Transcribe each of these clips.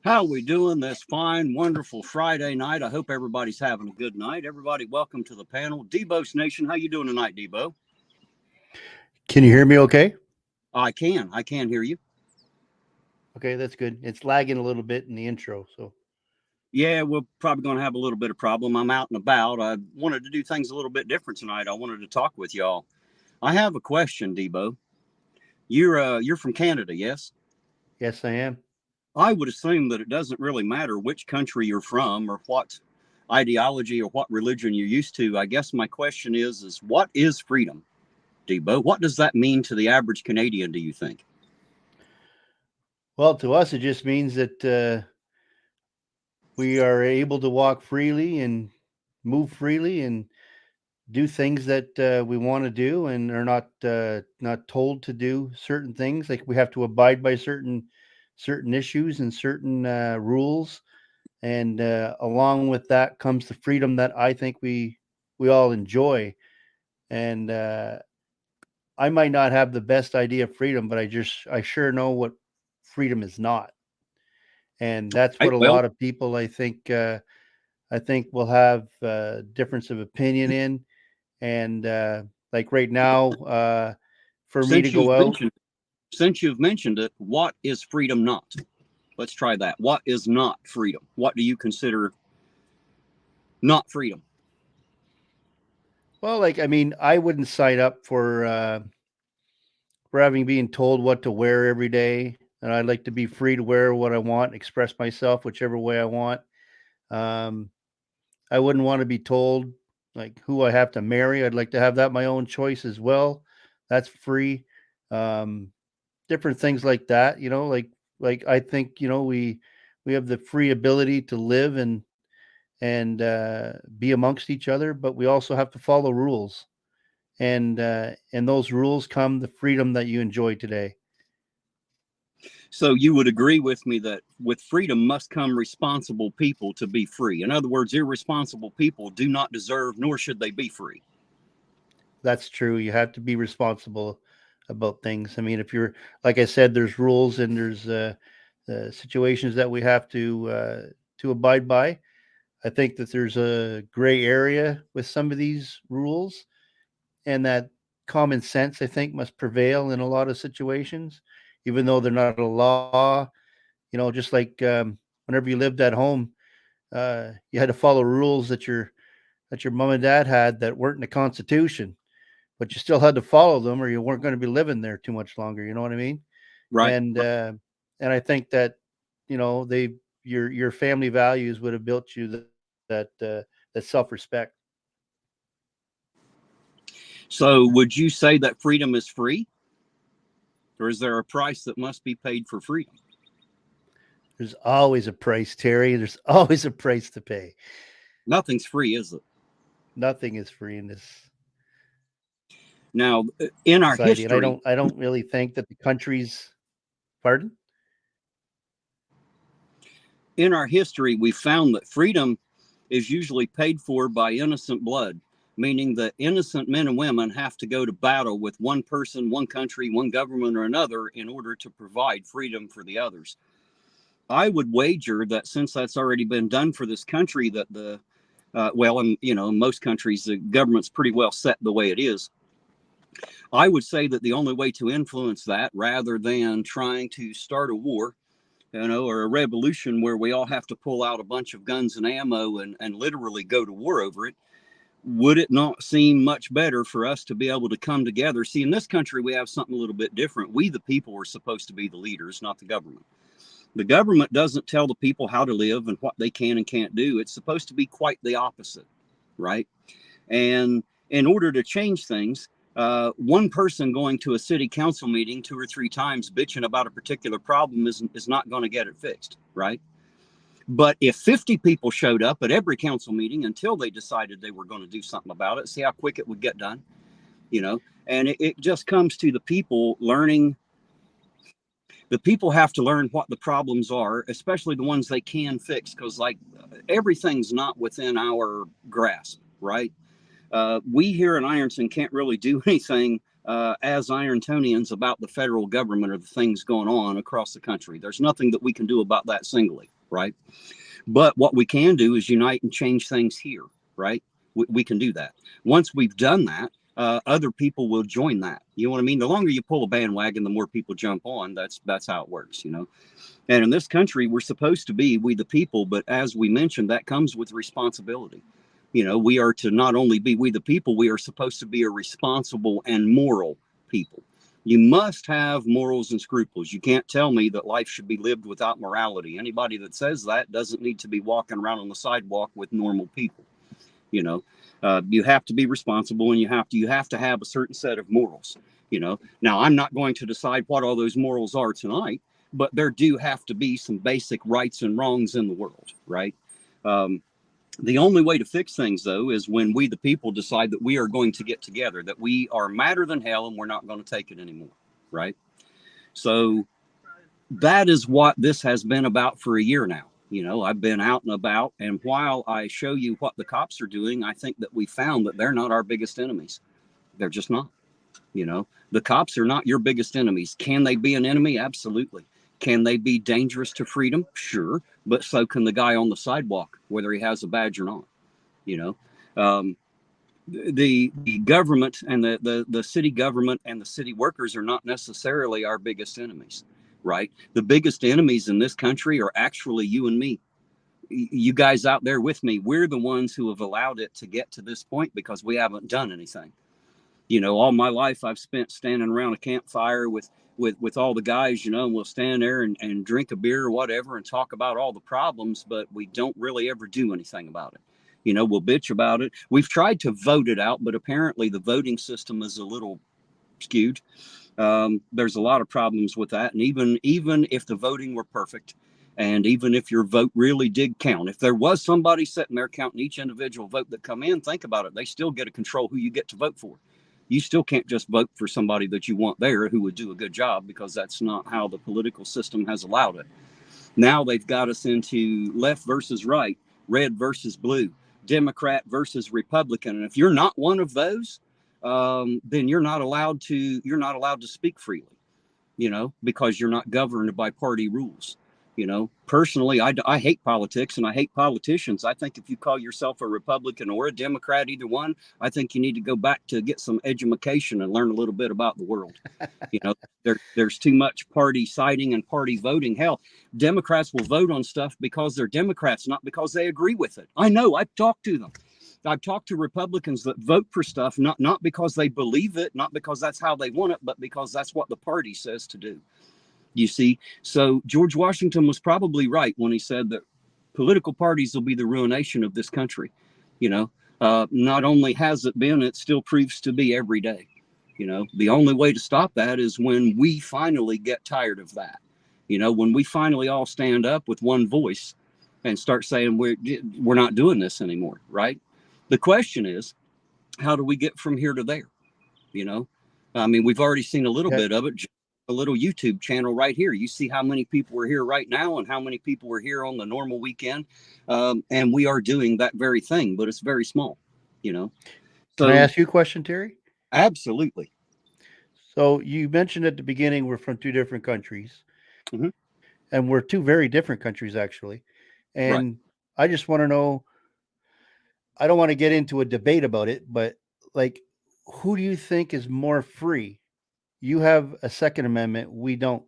How are we doing this fine, wonderful Friday night? I hope everybody's having a good night. Everybody, welcome to the panel. Debo's Nation, how you doing tonight, Debo? Can you hear me okay? I can hear you. Okay, that's good. It's lagging a little bit in the intro, so. Yeah, we're probably going to have a little bit of problem. I'm out and about. I wanted to do things a little bit different tonight. I wanted to talk with y'all. I have a question, Debo. You're from Canada, yes? Yes, I am. I would assume that it doesn't really matter which country you're from or what ideology or what religion you're used to. I guess my question is what is freedom, Debo? What does that mean to the average Canadian, do you think? Well, to us, it just means that we are able to walk freely and move freely and do things that we want to do, and are not told to do certain things. Like we have to abide by certain issues and certain rules, and along with that comes the freedom that I think we all enjoy. And I might not have the best idea of freedom, but I sure know what freedom is not, and that's Right. what a Well, lot of people I think will have difference of opinion in. And like right now, for me to since you've go out, mentioned since you've mentioned it, what is freedom not? Let's try that. What is not freedom? What do you consider not freedom? well, like I mean, I wouldn't sign up for having being told what to wear every day, and I'd like to be free to wear what I want, express myself whichever way I want. Um, I wouldn't want to be told like who I have to marry. I'd like to have that my own choice as well. That's free. Um, Different things like that, like I think, we have the free ability to live and be amongst each other, but we also have to follow rules. And those rules come the freedom that you enjoy today. So you would agree with me that with freedom must come responsible people to be free. In other words, irresponsible people do not deserve nor should they be free. That's true. You have to be responsible about things. I mean, if you're, like I said, there's rules and there's situations that we have to abide by. I think that there's a gray area with some of these rules, and that common sense, I think, must prevail in a lot of situations, even though they're not a law. Just like whenever you lived at home, you had to follow rules that your mom and dad had that weren't in the Constitution, but you still had to follow them, or you weren't going to be living there too much longer. You know what I mean? Right. And I think that they your family values would have built you that self respect. So would you say that freedom is free? Or is there a price that must be paid for freedom? There's always a price, Terry. There's always a price to pay. Nothing's free, is it? Nothing is free in this Now, in our society, and history, I don't really think that the countries. Pardon? we found that freedom is usually paid for by innocent blood, meaning that innocent men and women have to go to battle with one person, one country, one government, or another in order to provide freedom for the others. I would wager that since that's already been done for this country, that in most countries, the government's pretty well set the way it is. I would say that the only way to influence that, rather than trying to start a war, or a revolution where we all have to pull out a bunch of guns and ammo and literally go to war over it, would it not seem much better for us to be able to come together? See, in this country, we have something a little bit different. We, the people, are supposed to be the leaders, not the government. The government doesn't tell the people how to live and what they can and can't do. It's supposed to be quite the opposite, right? And in order to change things, one person going to a city council meeting 2 or 3 times bitching about a particular problem is not going to get it fixed, right? But if 50 people showed up at every council meeting until they decided they were going to do something about it, see how quick it would get done, and it just comes to the people learning. The people have to learn what the problems are, especially the ones they can fix, because like everything's not within our grasp, right? We here in Ironton can't really do anything as Irontonians about the federal government or the things going on across the country. There's nothing that we can do about that singly, right? But what we can do is unite and change things here, right? We can do that. Once we've done that, other people will join that. You know what I mean? The longer you pull a bandwagon, the more people jump on. That's how it works, you know. And in this country, we're supposed to be we the people, but as we mentioned, that comes with responsibility. You know, we are to not only be we the people, we are supposed to be a responsible and moral people. You must have morals and scruples. You can't tell me that life should be lived without morality. Anybody that says that doesn't need to be walking around on the sidewalk with normal people. You know, you have to be responsible, and you have to have a certain set of morals. You know, now I'm not going to decide what all those morals are tonight, but there do have to be some basic rights and wrongs in the world, right? Um, the only way to fix things, though, is when we, the people, decide that we are going to get together, that we are madder than hell and we're not going to take it anymore, right? So that is what this has been about for a year now. You know, I've been out and about, and while I show you what the cops are doing, I think that we found that they're not our biggest enemies. They're just not. You know, the cops are not your biggest enemies. Can they be an enemy? Absolutely. Can they be dangerous to freedom? Sure. But so can the guy on the sidewalk, whether he has a badge or not. You know, the government and the city government and the city workers are not necessarily our biggest enemies, right? The biggest enemies in this country are actually you and me. You guys out there with me, we're the ones who have allowed it to get to this point because we haven't done anything. You know, all my life I've spent standing around a campfire with all the guys, you know, and we'll stand there and drink a beer or whatever and talk about all the problems, but we don't really ever do anything about it. You know, we'll bitch about it. We've tried to vote it out, but apparently the voting system is a little skewed. There's a lot of problems with that. And even if the voting were perfect, and even if your vote really did count, if there was somebody sitting there counting each individual vote that come in, think about it. They still get to control who you get to vote for. You still can't just vote for somebody that you want there who would do a good job, because that's not how the political system has allowed it. Now they've got us into left versus right, red versus blue, Democrat versus Republican. And if you're not one of those, then you're not allowed to speak freely, you know, because you're not governed by party rules. You know, personally, I hate politics and I hate politicians. I think if you call yourself a Republican or a Democrat, either one, I think you need to go back to get some education and learn a little bit about the world. You know, there's too much party siding and party voting. Hell, Democrats will vote on stuff because they're Democrats, not because they agree with it. I know, I've talked to them. I've talked to Republicans that vote for stuff, not because they believe it, not because that's how they want it, but because that's what the party says to do. You see, so George Washington was probably right when he said that political parties will be the ruination of this country. You know, not only has it been, it still proves to be every day. You know, the only way to stop that is when we finally get tired of that. You know, when we finally all stand up with one voice and start saying we're not doing this anymore, right? The question is, how do we get from here to there? You know, I mean, we've already seen a little Yeah. bit of it. A little YouTube channel right here. You see how many people are here right now and how many people were here on the normal weekend. And we are doing that very thing, but it's very small, you know. Can I So ask you a question, Terry? absolutely. So you mentioned at the beginning we're from two different countries, Hmm. and we're two very different countries actually. Right. And I just want to know, I don't want to get into a debate about it, but like, who do you think is more free? You have a Second Amendment, we don't.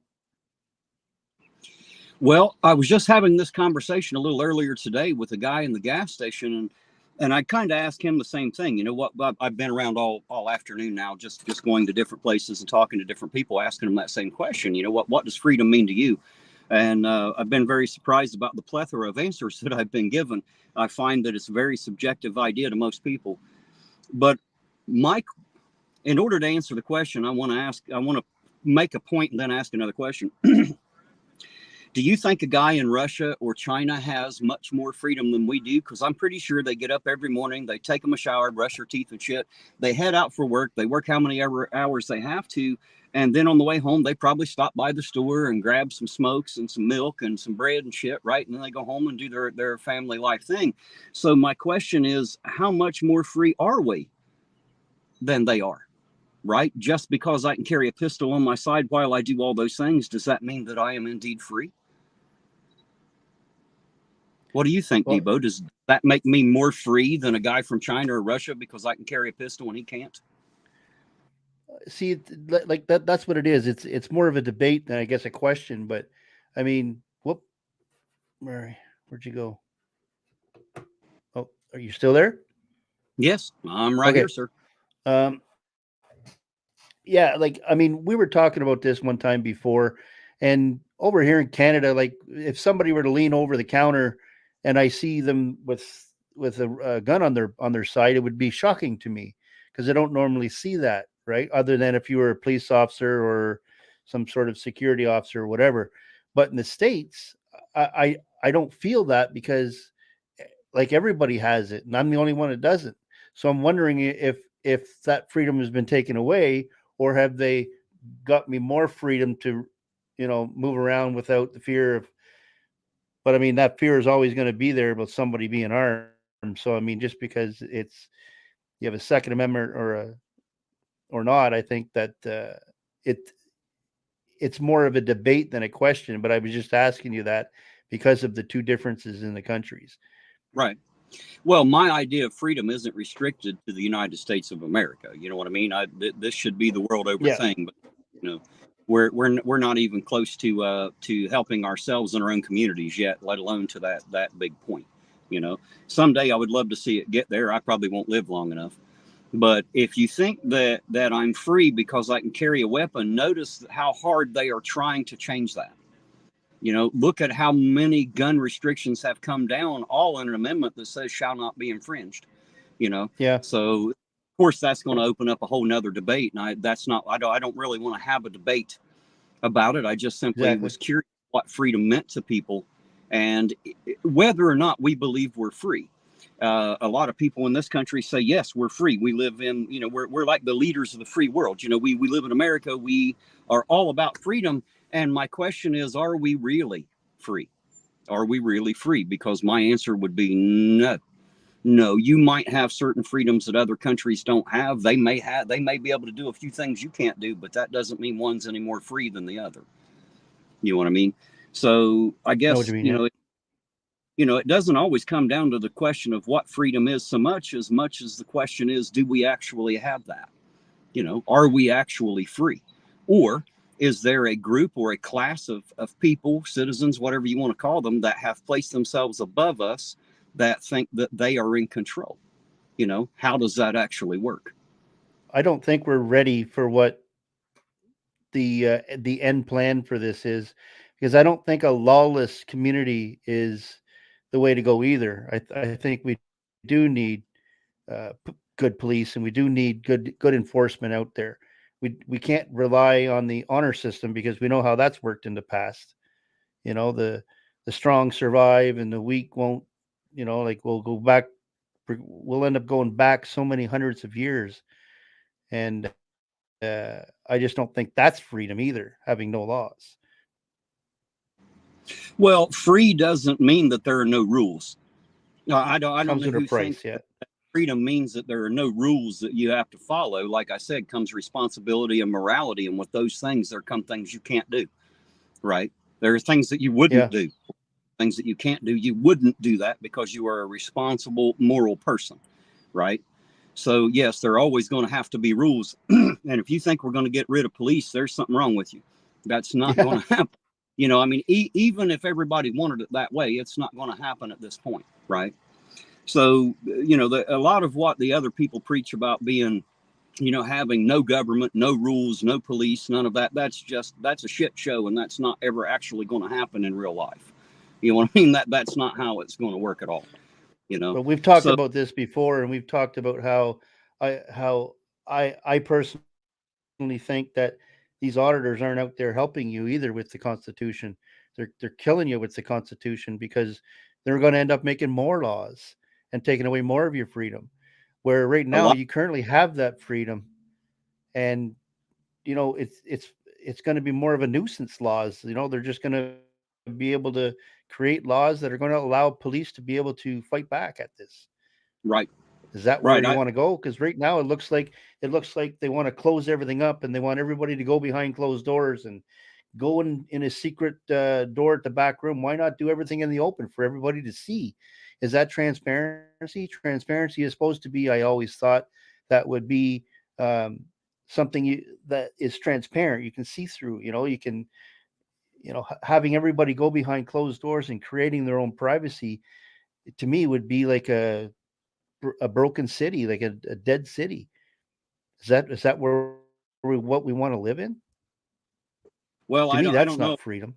Well, I was just having this conversation a little earlier today with a guy in the gas station, and I kind of asked him the same thing. You know what? I've been around all afternoon now, just going to different places and talking to different people, asking them that same question. You know, what does freedom mean to you? And I've been very surprised about the plethora of answers that I've been given. I find that it's a very subjective idea to most people. But Mike, in order to answer the question, I want to make a point and then ask another question. Do you think a guy in Russia or China has much more freedom than we do? Because I'm pretty sure they get up every morning, they take them a shower, brush their teeth and shit. They head out for work. They work how many hours they have to. And then on the way home, they probably stop by the store and grab some smokes and some milk and some bread and shit, right? And then they go home and do their family life thing. So my question is, how much more free are we than they are? Right? Just because I can carry a pistol on my side while I do all those things, does that mean that I am indeed free? What do you think, Well, Debo? Does that make me more free than a guy from China or Russia because I can carry a pistol and he can't? see, like that's what it is. It's more of a debate than I guess a question. But I mean, whoop, where'd you go? Oh, are you still there? Yes, I'm right here, Okay. sir. Um, yeah, like I mean, we were talking about this one time before, and over here in Canada, like if somebody were to lean over the counter, and I see them with a gun on their side, it would be shocking to me because I don't normally see that, right? Other than if you were a police officer or some sort of security officer or whatever. But in the states, I don't feel that because like everybody has it, and I'm the only one that doesn't. So I'm wondering if that freedom has been taken away, or have they got me more freedom to, move around without the fear of. But I mean, that fear is always going to be there about somebody being armed. So I mean, just because you have a Second Amendment or not, I think that it it's more of a debate than a question. But I was just asking you that because of the two differences in the countries. Right. Well, my idea of freedom isn't restricted to the United States of America. You know what I mean? This should be the world over Yeah, thing, but you know, we're not even close to helping ourselves in our own communities yet, let alone to that big point. You know, someday I would love to see it get there. I probably won't live long enough. But if you think that I'm free because I can carry a weapon, notice how hard they are trying to change that. You know, look at how many gun restrictions have come down, all in an amendment that says shall not be infringed. You know, yeah, so of course that's going to open up a whole nother debate, and that's not. I don't really want to have a debate about it. I just simply exactly. was curious what freedom meant to people, and whether or not we believe we're free. A lot of people in this country say yes, we're free. We live in, we're like the leaders of the free world. We live in America. We are all about freedom. And my question is, are we really free? Are we really free? Because my answer would be no. No, you might have certain freedoms that other countries don't have. They may be able to do a few things you can't do, but that doesn't mean one's any more free than the other. You know what I mean? So I I know what guess, you mean. Yeah. it doesn't always come down to the question of what freedom is so much as the question is, do we actually have that? Are we actually free? Or is there a group or a class of people, citizens, whatever you want to call them, that have placed themselves above us that think that they are in control? How does that actually work? I don't think we're ready for what the end plan for this is, because I don't think a lawless community is the way to go either. I think we do need good police, and we do need good enforcement out there. We can't rely on the honor system because we know how that's worked in the past. The strong survive and the weak won't. Like we'll go back. We'll end up going back so many hundreds of years, and I just don't think that's freedom either. Having no laws Well, free doesn't mean that there are no rules. I don't comes know with a who price. thinks Yeah, that freedom means that there are no rules that you have to follow. Like I said, comes responsibility and morality, and with those things there come things you can't do. Right? There are things that you wouldn't yeah. do, things that you can't do. You wouldn't do that because you are a responsible, moral person. Right? So yes, there are always going to have to be rules. And if you think we're going to get rid of police, there's something wrong with you. That's not Yeah. going to happen. I mean, even if everybody wanted it that way, it's not going to happen at this point, right? So, a lot of what the other people preach about being, having no government, no rules, no police, none of that, that's a shit show. And that's not ever actually going to happen in real life. You know what I mean? That's not how it's going to work at all, you know? But we've talked So about this before, and we've talked about how I personally think that these auditors aren't out there helping you either with the Constitution. They're killing you with the Constitution because they're going to end up making more laws and taking away more of your freedom. Where right a now lot, you currently have that freedom, and it's going to be more of a nuisance laws. They're just going to be able to create laws that are going to allow police to be able to fight back at this. right, Is that where you right. want to go? Because right now it looks like they want to close everything up, and they want everybody to go behind closed doors and go in a secret door at the back room? Why not do everything in the open for everybody to see? Is that transparency? Transparency is supposed to be, I always thought, that would be um, something that is transparent. You can see through. You can, having everybody go behind closed doors and creating their own privacy, to me, would be like a broken city, like a dead city. Is that what we want to live in? To Well, me, I that's don't not know. freedom.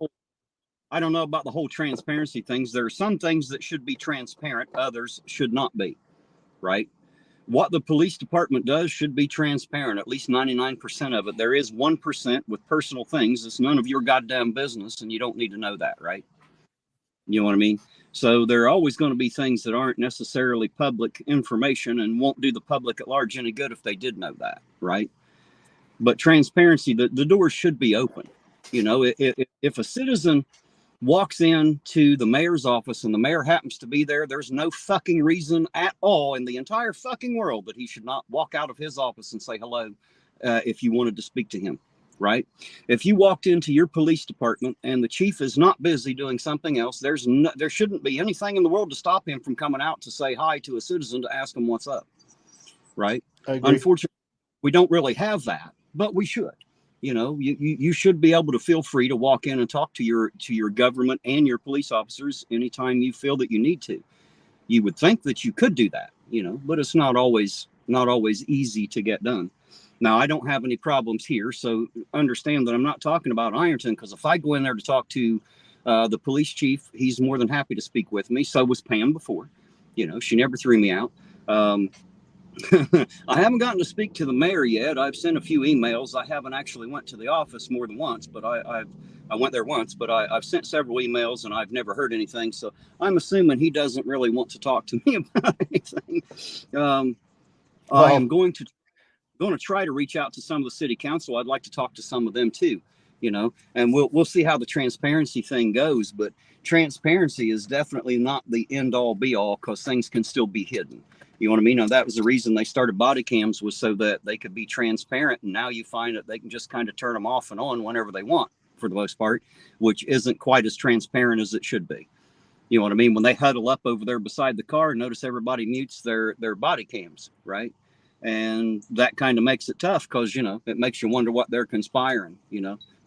I don't know about the whole transparency things. There are some things that should be transparent, others should not be, right? What the police department does should be transparent, at least 99% of it. There is 1% with personal things. It's none of your goddamn business, and you don't need to know that, right? You know what I mean? So there are always going to be things that aren't necessarily public information and won't do the public at large any good if they did know that, right? But transparency, the doors should be open. If a citizen walks into the mayor's office and the mayor happens to be there, there's no fucking reason at all in the entire fucking world that he should not walk out of his office and say hello if you wanted to speak to him, right? If you walked into your police department and the chief is not busy doing something else, there shouldn't be anything in the world to stop him from coming out to say hi to a citizen to ask him what's up, right? I agree. Unfortunately, we don't really have that, but we should. You should be able to feel free to walk in and talk to your government and your police officers anytime you feel that you need to. You would think that you could do that, but it's not always easy to get done. Now, I don't have any problems here, so understand that I'm not talking about Ironton, because if I go in there to talk to the police chief, he's more than happy to speak with me. So was Pam before. She never threw me out. I haven't gotten to speak to the mayor yet. I've sent a few emails. I haven't actually went to the office more than once, but I went there once, but I've sent several emails and I've never heard anything. So I'm assuming he doesn't really want to talk to me about anything. I am Well, going to try to reach out to some of the city council. I'd like to talk to some of them too, and we'll see how the transparency thing goes. But transparency is definitely not the end all be all, because things can still be hidden. You know what I mean? And that was the reason they started body cams, was so that they could be transparent. And now you find that they can just kind of turn them off and on whenever they want, for the most part, which isn't quite as transparent as it should be. You know what I mean? When they huddle up over there beside the car, notice everybody mutes their body cams, right? And that kind of makes it tough, because it makes you wonder what they're conspiring,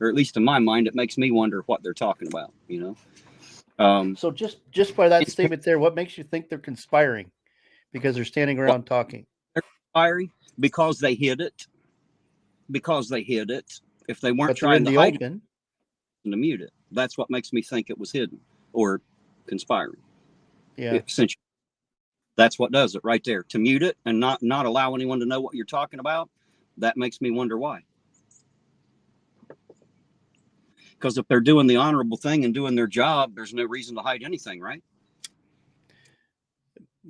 or at least in my mind, it makes me wonder what they're talking about. so just by that statement there, what makes you think they're conspiring? Because they're standing Well, around talking. they're conspiring because they hid it. If they weren't But they're in trying to the hide it open. and to mute it, that's what makes me think it was hidden or conspiring. Yeah. Essentially, that's what does it right there. To mute it and not allow anyone to know what you're talking about, that makes me wonder why. Because if they're doing the honorable thing and doing their job, there's no reason to hide anything, right?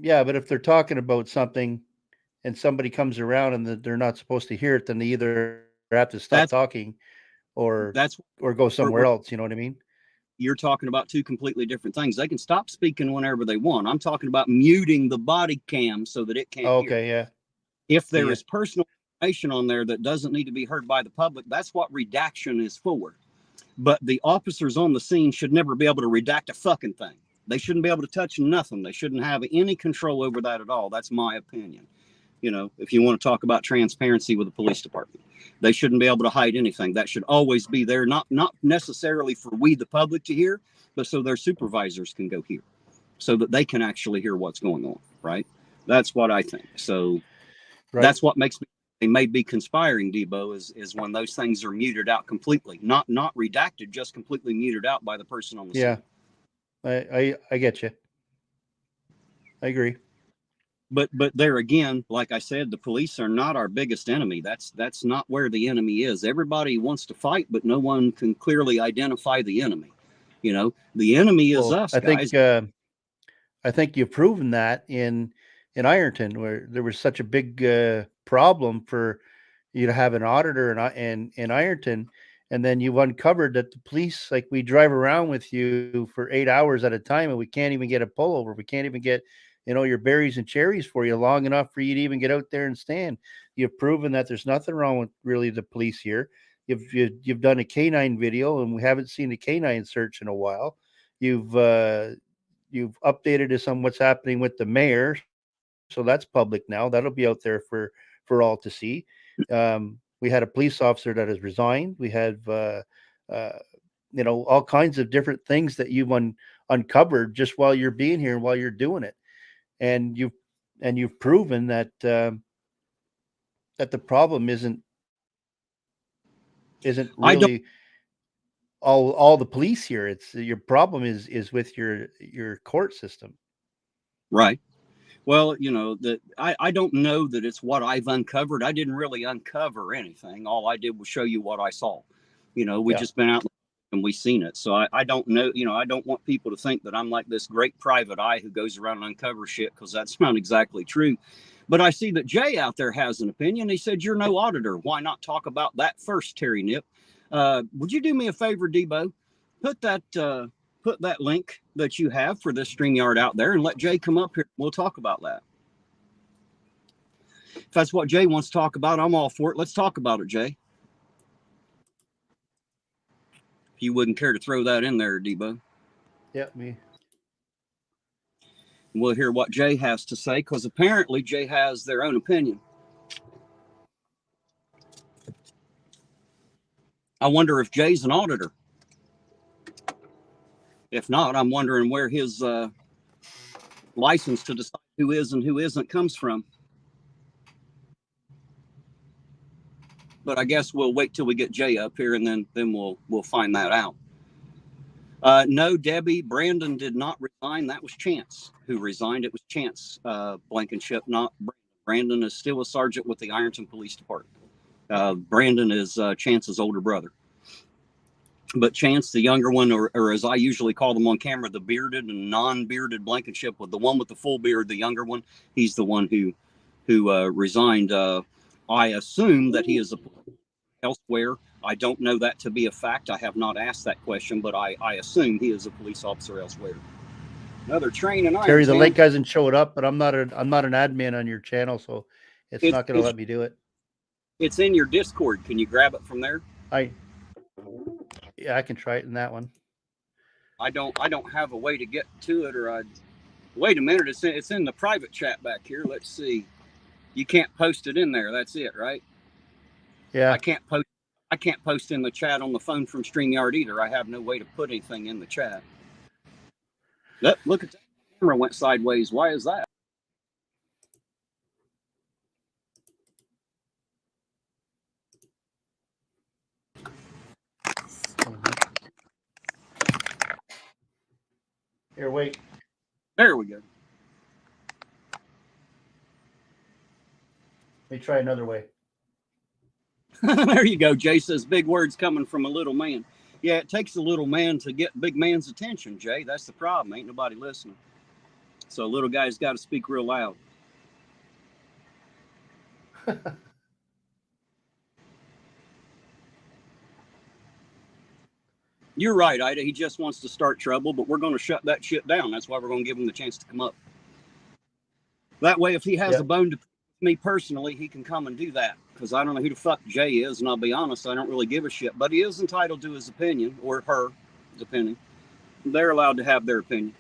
Yeah, but if they're talking about something and somebody comes around and they're not supposed to hear it, then they either have to stop That's talking or that's go somewhere where else. You know what I mean? you're talking about two completely different things. They can stop speaking whenever they want. I'm talking about muting the body cam so that it can't Oh, hear. okay, yeah. If See there ya. is personal information on there that doesn't need to be heard by the public, that's what redaction is for. But the officers on the scene should never be able to redact a fucking thing. They shouldn't be able to touch nothing. They shouldn't have any control over that at all. That's my opinion. If you want to talk about transparency with the police department, they shouldn't be able to hide anything. That should always be there, not necessarily for we the public to hear, but so their supervisors can go hear, so that they can actually hear what's going on, right? That's what I think. So Right. that's what makes me, they may be conspiring, Debo, is when those things are muted out completely, not redacted, just completely muted out by the person on the Yeah. scene. I get you. I agree. But there again, like I said, the police are not our biggest enemy. That's not where the enemy is. Everybody wants to fight, but no one can clearly identify the enemy. The enemy is Well, us, guys. I think you've proven that in Ironton, where there was such a big problem for you to have an auditor in Ironton, and then you've uncovered that the police, like, we drive around with you for 8 hours at a time, and we can't even get a pullover. We can't even get your berries and cherries for you long enough for you to even get out there and stand. You've proven that there's nothing wrong with really the police here. You've done a canine video, and we haven't seen a canine search in a while. You've updated us on what's happening with the mayor, so that's public now. That'll be out there for all to see. We had a police officer that has resigned. We have uh, all kinds of different things that you've uncovered just while you're being here and while you're doing it, and you've proven that that the problem isn't I don't. really all the police here. It's your problem is with your court system. Right. Well, that I don't know that it's what I've uncovered. I didn't really uncover anything. All I did was show you what I saw. We just been out and we seen it. So I don't know. I don't want people to think that I'm like this great private eye who goes around and uncovers shit, because that's not exactly true. But I see that Jay out there has an opinion. He said, "You're no auditor. Why not talk about that first, Terry Nip?" Would you do me a favor, Debo? Put that link that you have for this StreamYard out there and let Jay come up here. We'll talk about that. If that's what Jay wants to talk about, I'm all for it. Let's talk about it, Jay. If you wouldn't care to throw that in there, Debo. Yeah, me. We'll hear what Jay has to say, because apparently Jay has their own opinion. I wonder if Jay's an auditor. If not, I'm wondering where his license to decide who is and who isn't comes from. But I guess we'll wait till we get Jay up here, and then we'll find that out. No, Debbie, Brandon did not resign. That was Chance who resigned. It was Chance Blankenship, not Brandon. Brandon is still a sergeant with the Ironton Police Department. Brandon is Chance's older brother. But Chance, the younger one, or as I usually call them on camera, the bearded and non-bearded Blankenship, with the one with the full beard, the younger one, he's the one who resigned. I assume that he is elsewhere. I don't know that to be a fact. I have not asked that question, but I assume he is a police officer elsewhere. Another train and Terry, the link hasn't showed up, but I'm not an admin on your channel, so it's not going to let me do it. It's in your Discord. Can you grab it from there? Yeah, I can try it in that one. I don't have a way to get to it, wait a minute. It's in the private chat back here. Let's see. You can't post it in there. That's it, right? Yeah. I can't post in the chat on the phone from StreamYard either. I have no way to put anything in the chat. Look at that. The camera went sideways. Why is that? Here, wait. There we go. Let me try another way. There you go. Jay says big words coming from a little man. Yeah, it takes a little man to get big man's attention, Jay. That's the problem. Ain't nobody listening. So little guy's got to speak real loud. You're right, Ida. He just wants to start trouble, but we're going to shut that shit down. That's why we're going to give him the chance to come up. That way, if he has a bone to pick with me personally, he can come and do that. Because I don't know who the fuck Jay is, and I'll be honest, I don't really give a shit. But he is entitled to his opinion, or her, depending. They're allowed to have their opinion.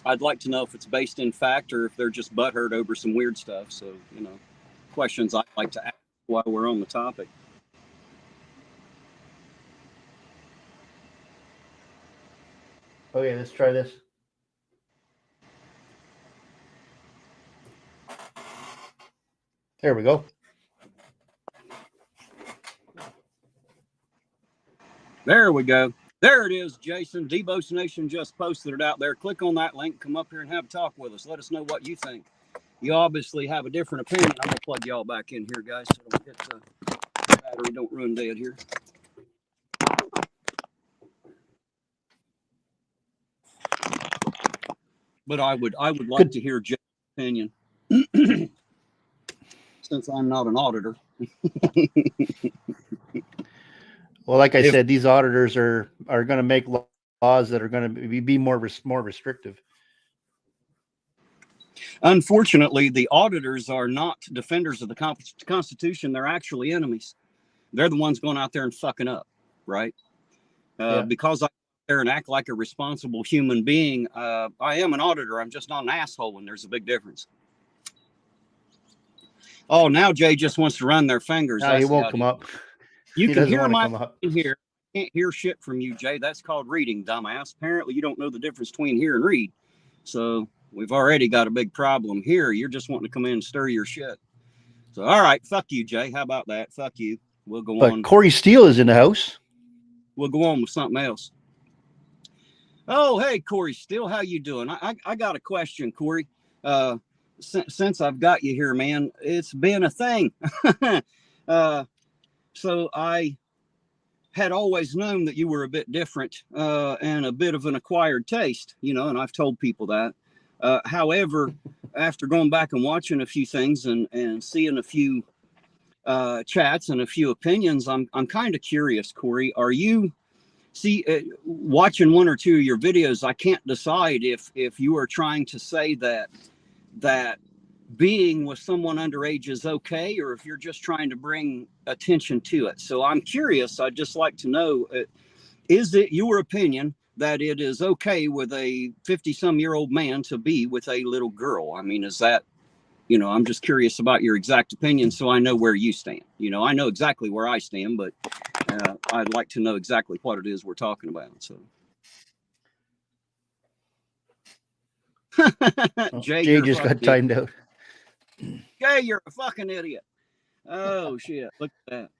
I'd like to know if it's based in fact or if they're just butthurt over some weird stuff. So, questions I'd like to ask while we're on the topic. Okay, let's try this. There we go. There we go. There it is, Jason. Debo's Nation just posted it out there. Click on that link. Come up here and have a talk with us. Let us know what you think. You obviously have a different opinion. I'm going to plug y'all back in here, guys, so don't get the battery. Don't run dead here. But I would like to hear Jay's opinion. Since I'm not an auditor. Well, like I said, these auditors are going to make laws that are going to be more restrictive. Unfortunately, the auditors are not defenders of the Constitution. They're actually enemies. They're the ones going out there and fucking up, right? Because I there and act like a responsible human being. I am an auditor. I'm just not an asshole, and there's a big difference. Oh, now Jay just wants to run their fingers. No, he won't come up. You He can doesn't hear want to my come up. here. Can't hear shit from you, Jay. That's called reading, dumbass. Apparently, you don't know the difference between hear and read. So we've already got a big problem here. You're just wanting to come in and stir your shit. So, all right, fuck you, Jay. How about that? Fuck you. We'll go on. But Corey Steele is in the house. We'll go on with something else. Oh, hey, Corey Steele, how you doing? I got a question, Corey. Since I've got you here, man, it's been a thing. So I had always known that you were a bit different and a bit of an acquired taste, you know, and I've told people that. However, after going back and watching a few things and seeing a few chats and a few opinions, I'm kind of curious, Corey. Are you watching one or two of your videos? I can't decide if you are trying to say that being with someone underage is okay, or if you're just trying to bring attention to it. So I'm curious. I'd just like to know, is it your opinion that it is okay with a 50-some-year-old man to be with a little girl? I mean, is that, you know, I'm just curious about your exact opinion so I know where you stand. You know, I know exactly where I stand, but I'd like to know exactly what it is we're talking about. So, Jay just got timed out. Jay, you're a fucking idiot. Oh, shit. Look at that.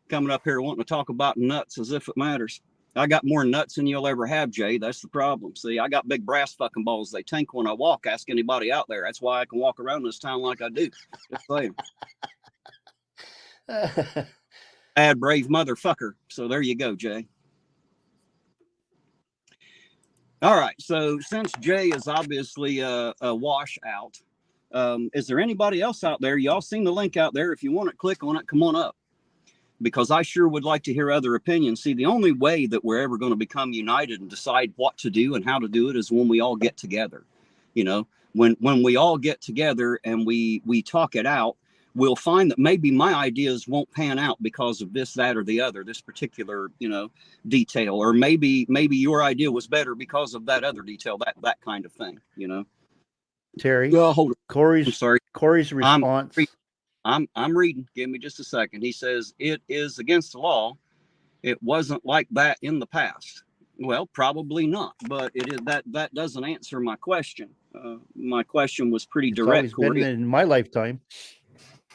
Coming up here wanting to talk about nuts as if it matters. I got more nuts than you'll ever have, Jay. That's the problem. See, I got big brass fucking balls. They tank when I walk. Ask anybody out there. That's why I can walk around this town like I do. Just saying. Bad, brave motherfucker. So there you go, Jay. All right. So since Jay is obviously a washout, is there anybody else out there? Y'all seen the link out there? If you want it, click on it. Come on up. Because I sure would like to hear other opinions. See, the only way that we're ever going to become united and decide what to do and how to do it is when we all get together. You know, when we all get together and we talk it out, we'll find that maybe my ideas won't pan out because of this, that, or the other, this particular, you know, detail, or maybe your idea was better because of that other detail, that kind of thing, you know. Terry, hold on. Corey's response. I'm reading. Give me just a second. He says it is against the law. It wasn't like that in the past. Well, probably not, but it is that doesn't answer my question. My question was pretty direct, Corey. Been in my lifetime.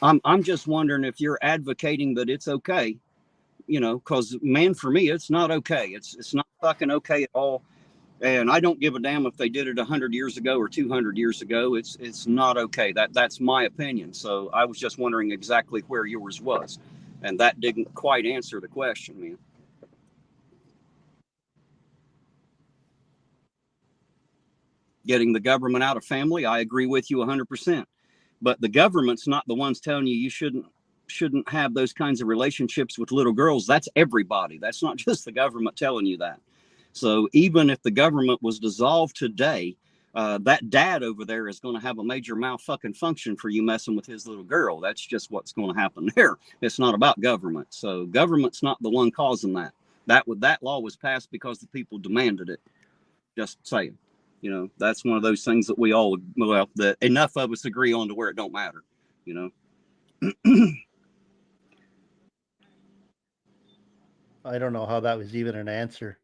I'm just wondering if you're advocating that it's okay, you know, because man, for me, it's not okay. It's not fucking okay at all. And I don't give a damn if they did it 100 years ago or 200 years ago. It's not okay. That's my opinion. So I was just wondering exactly where yours was. And that didn't quite answer the question, man. Getting the government out of family, I agree with you 100%. But the government's not the ones telling you shouldn't have those kinds of relationships with little girls. That's everybody. That's not just the government telling you that. So even if the government was dissolved today, that dad over there is going to have a major malfucking function for you messing with his little girl. That's just what's going to happen there. It's not about government. So government's not the one causing that. That law was passed because the people demanded it. Just saying. You know, that's one of those things that we all, well, that enough of us agree on to where it don't matter, you know. I don't know how that was even an answer.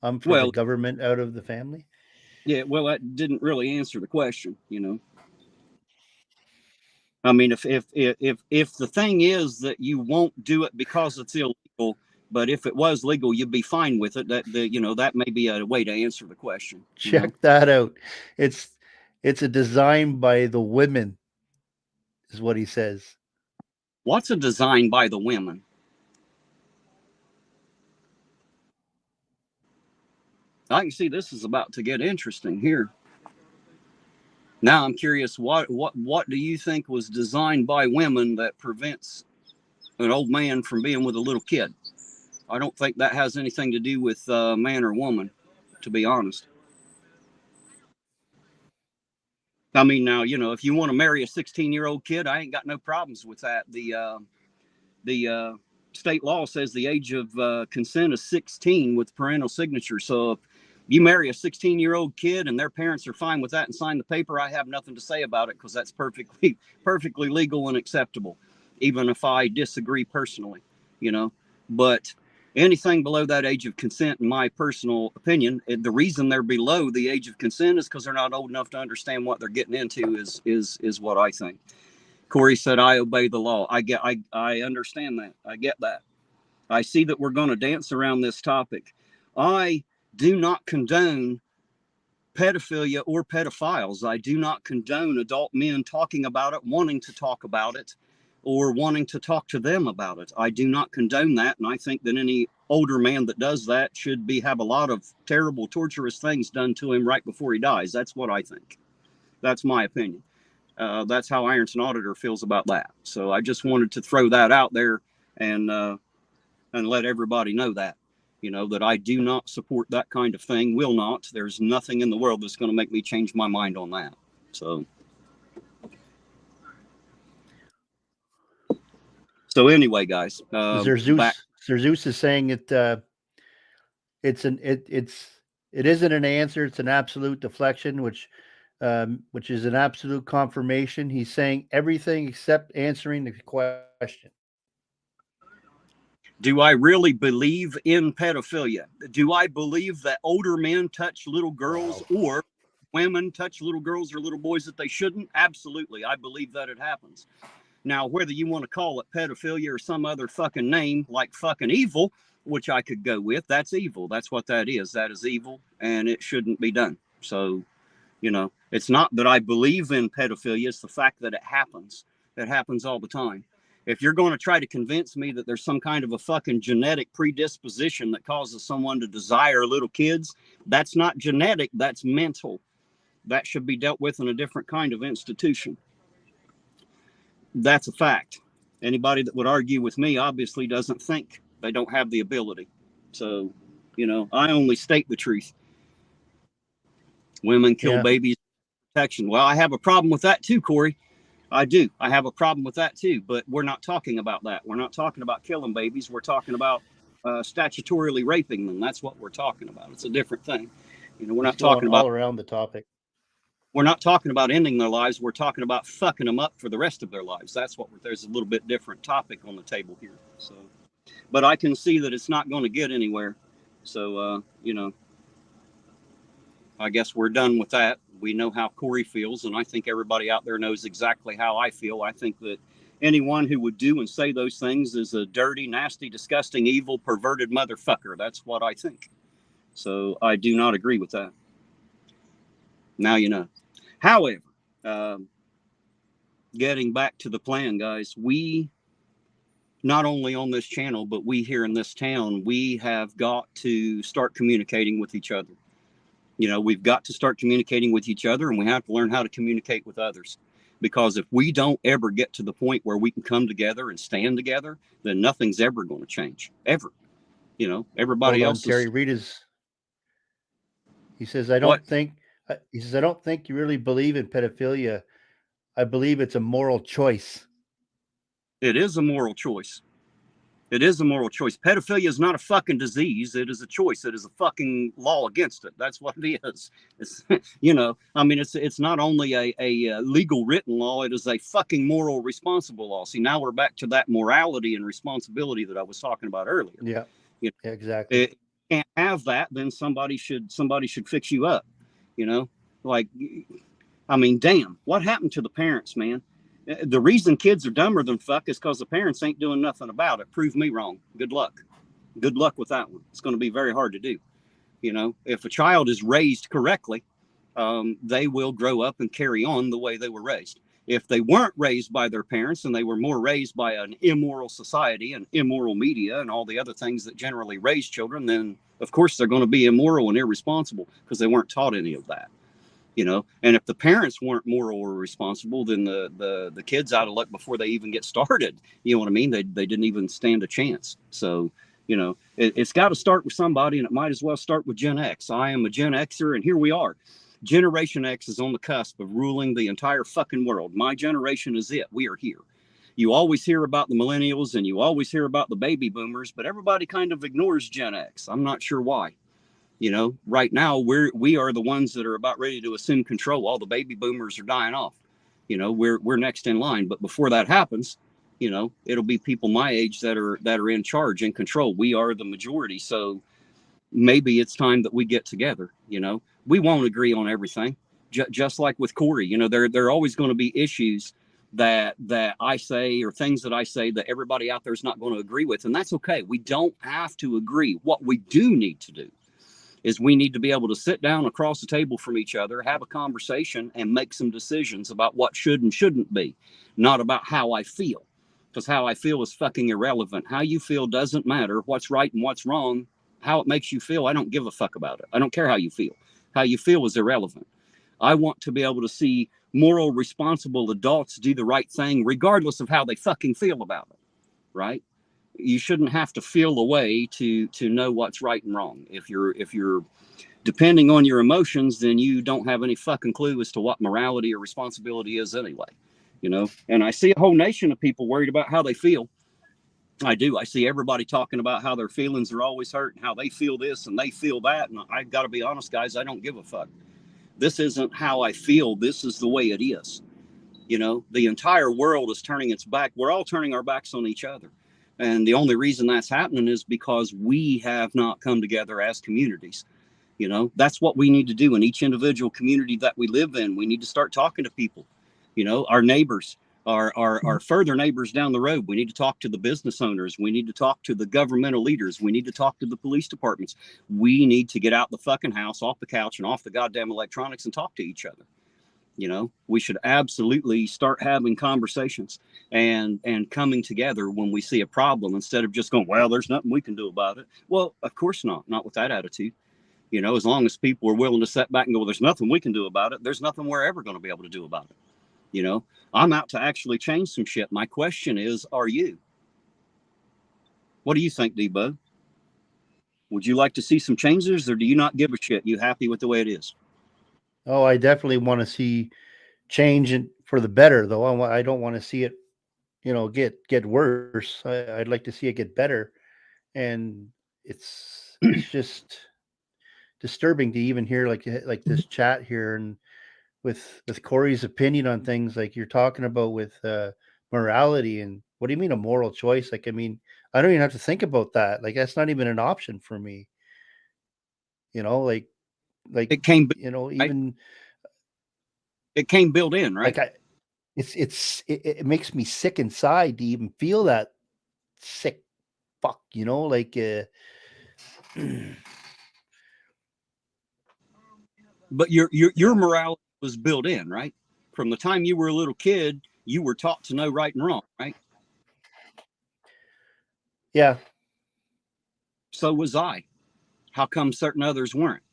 I'm for the government out of the family. Yeah, well, that didn't really answer the question, you know. I mean, if the thing is that you won't do it because it's illegal, but if it was legal, you'd be fine with it. That may be a way to answer the question. Check that out. It's a design by the women, is what he says. What's a design by the women? I can see this is about to get interesting here. Now I'm curious, what do you think was designed by women that prevents an old man from being with a little kid? I don't think that has anything to do with man or woman, to be honest. I mean, now, you know, if you want to marry a 16-year-old kid, I ain't got no problems with that. The state law says the age of consent is 16 with parental signature. So if you marry a 16-year-old kid and their parents are fine with that and sign the paper, I have nothing to say about it, because that's perfectly legal and acceptable, even if I disagree personally, you know. But anything below that age of consent, in my personal opinion, the reason they're below the age of consent is because they're not old enough to understand what they're getting into. Is what I think. Corey said, "I obey the law." I understand that. I get that. I see that we're going to dance around this topic. I do not condone pedophilia or pedophiles. I do not condone adult men talking about it, wanting to talk about it, or wanting to talk to them about it. I do not condone that, and I think that any older man that does that should have a lot of terrible, torturous things done to him right before he dies. That's what I think. That's my opinion. That's how Ironton Auditor feels about that. So I just wanted to throw that out there and let everybody know that, you know, that I do not support that kind of thing. Will not. There's nothing in the world that's going to make me change my mind on that. So anyway, guys, Zeus is saying it isn't an answer, it's an absolute deflection, which is an absolute confirmation. He's saying everything except answering the question. Do I really believe in pedophilia? Do I believe that older men touch little girls or women touch little girls or little boys that they shouldn't? Absolutely. I believe that it happens. Now, whether you want to call it pedophilia or some other fucking name like fucking evil, which I could go with, that's evil. That's what that is. That is evil, and it shouldn't be done. So, you know, it's not that I believe in pedophilia. It's the fact that it happens. It happens all the time. If you're going to try to convince me that there's some kind of a fucking genetic predisposition that causes someone to desire little kids, that's not genetic, that's mental. That should be dealt with in a different kind of institution. That's a fact. Anybody that would argue with me obviously doesn't think. They don't have the ability. So, you know, I only state the truth. Women kill babies for protection. Well, I have a problem with that too, Corey. I do. I have a problem with that too, but we're not talking about that. We're not talking about killing babies. We're talking about statutorily raping them. That's what we're talking about. It's a different thing. You know, we're not talking about all around the topic. We're not talking about ending their lives. We're talking about fucking them up for the rest of their lives. That's what there's a little bit different topic on the table here. So, but I can see that it's not going to get anywhere. So, you know, I guess we're done with that. We know how Corey feels, and I think everybody out there knows exactly how I feel. I think that anyone who would do and say those things is a dirty, nasty, disgusting, evil, perverted motherfucker. That's what I think. So I do not agree with that. Now you know. However, getting back to the plan, guys, we, not only on this channel, but we here in this town, we have got to start communicating with each other. You know, we've got to start communicating with each other, and we have to learn how to communicate with others. Because if we don't ever get to the point where we can come together and stand together, then nothing's ever going to change. Ever. You know, everybody else. Terry Reed he says, I don't think you really believe in pedophilia. I believe it's a moral choice. It is a moral choice. It is a moral choice. Pedophilia is not a fucking disease. It is a choice. It is a fucking law against it. That's what it is. It's, you know, I mean, it's not only a legal written law. It is a fucking moral responsible law. See, now we're back to that morality and responsibility that I was talking about earlier. Yeah, you know, exactly. It can't have that. Then somebody should fix you up. You know, like, I mean, damn, what happened to the parents, man? The reason kids are dumber than fuck is because the parents ain't doing nothing about it. Prove me wrong. Good luck. Good luck with that one. It's going to be very hard to do. You know, if a child is raised correctly, they will grow up and carry on the way they were raised. If they weren't raised by their parents and they were more raised by an immoral society and immoral media and all the other things that generally raise children, then of course they're going to be immoral and irresponsible because they weren't taught any of that. You know, and if the parents weren't moral or responsible, then the kids out of luck before they even get started. You know what I mean? They didn't even stand a chance. So, you know, it's got to start with somebody, and it might as well start with Gen X. I am a Gen Xer, and here we are. Generation X is on the cusp of ruling the entire fucking world. My generation is it. We are here. You always hear about the millennials and you always hear about the baby boomers, but everybody kind of ignores Gen X. I'm not sure why. Right now we are the ones that are about ready to assume control. All the baby boomers are dying off. We're next in line. But before that happens, it'll be people my age that are in charge, in control. We are the majority. So maybe it's time that we get together. We won't agree on everything. Just like with Corey, there are always going to be issues that I say, or things that I say that everybody out there is not going to agree with. And that's okay. We don't have to agree. What we do need to do is we need to be able to sit down across the table from each other, have a conversation, and make some decisions about what should and shouldn't be, not about how I feel. Because how I feel is fucking irrelevant. How you feel doesn't matter. What's right and what's wrong, how it makes you feel, I don't give a fuck about it. I don't care how you feel. How you feel is irrelevant. I want to be able to see moral, responsible adults do the right thing, regardless of how they fucking feel about it, right? You shouldn't have to feel a way to know what's right and wrong. If you're depending on your emotions, then you don't have any fucking clue as to what morality or responsibility is anyway. And I see a whole nation of people worried about how they feel. I do. I see everybody talking about how their feelings are always hurt and how they feel this and they feel that. And I got to be honest, guys, I don't give a fuck. This isn't how I feel. This is the way it is. The entire world is turning its back. We're all turning our backs on each other. And the only reason that's happening is because we have not come together as communities. That's what we need to do in each individual community that we live in. We need to start talking to people, our neighbors, our further neighbors down the road. We need to talk to the business owners. We need to talk to the governmental leaders. We need to talk to the police departments. We need to get out the fucking house, off the couch and off the goddamn electronics and talk to each other. We should absolutely start having conversations and coming together when we see a problem, instead of just going, well, there's nothing we can do about it. Well, of course not with that attitude. As long as people are willing to sit back and go, well, there's nothing we can do about it, there's nothing we're ever going to be able to do about it. I'm out to actually change some shit. My question is, are you? What do you think, Debo? Would you like to see some changes, or do you not give a shit? You happy with the way it is? Oh, I definitely want to see change for the better, though. I don't want to see it, get worse. I'd like to see it get better, and it's just disturbing to even hear like this chat here, and with Corey's opinion on things like you're talking about with morality. And what do you mean a moral choice? Like, I mean, I don't even have to think about that. Like, that's not even an option for me. Like It came, right? even It came built in, right? like it makes me sick inside to even feel that sick fuck, like But your morality was built in, right? From the time you were a little kid, you were taught to know right and wrong, right? yeah. So was I. How come certain others weren't?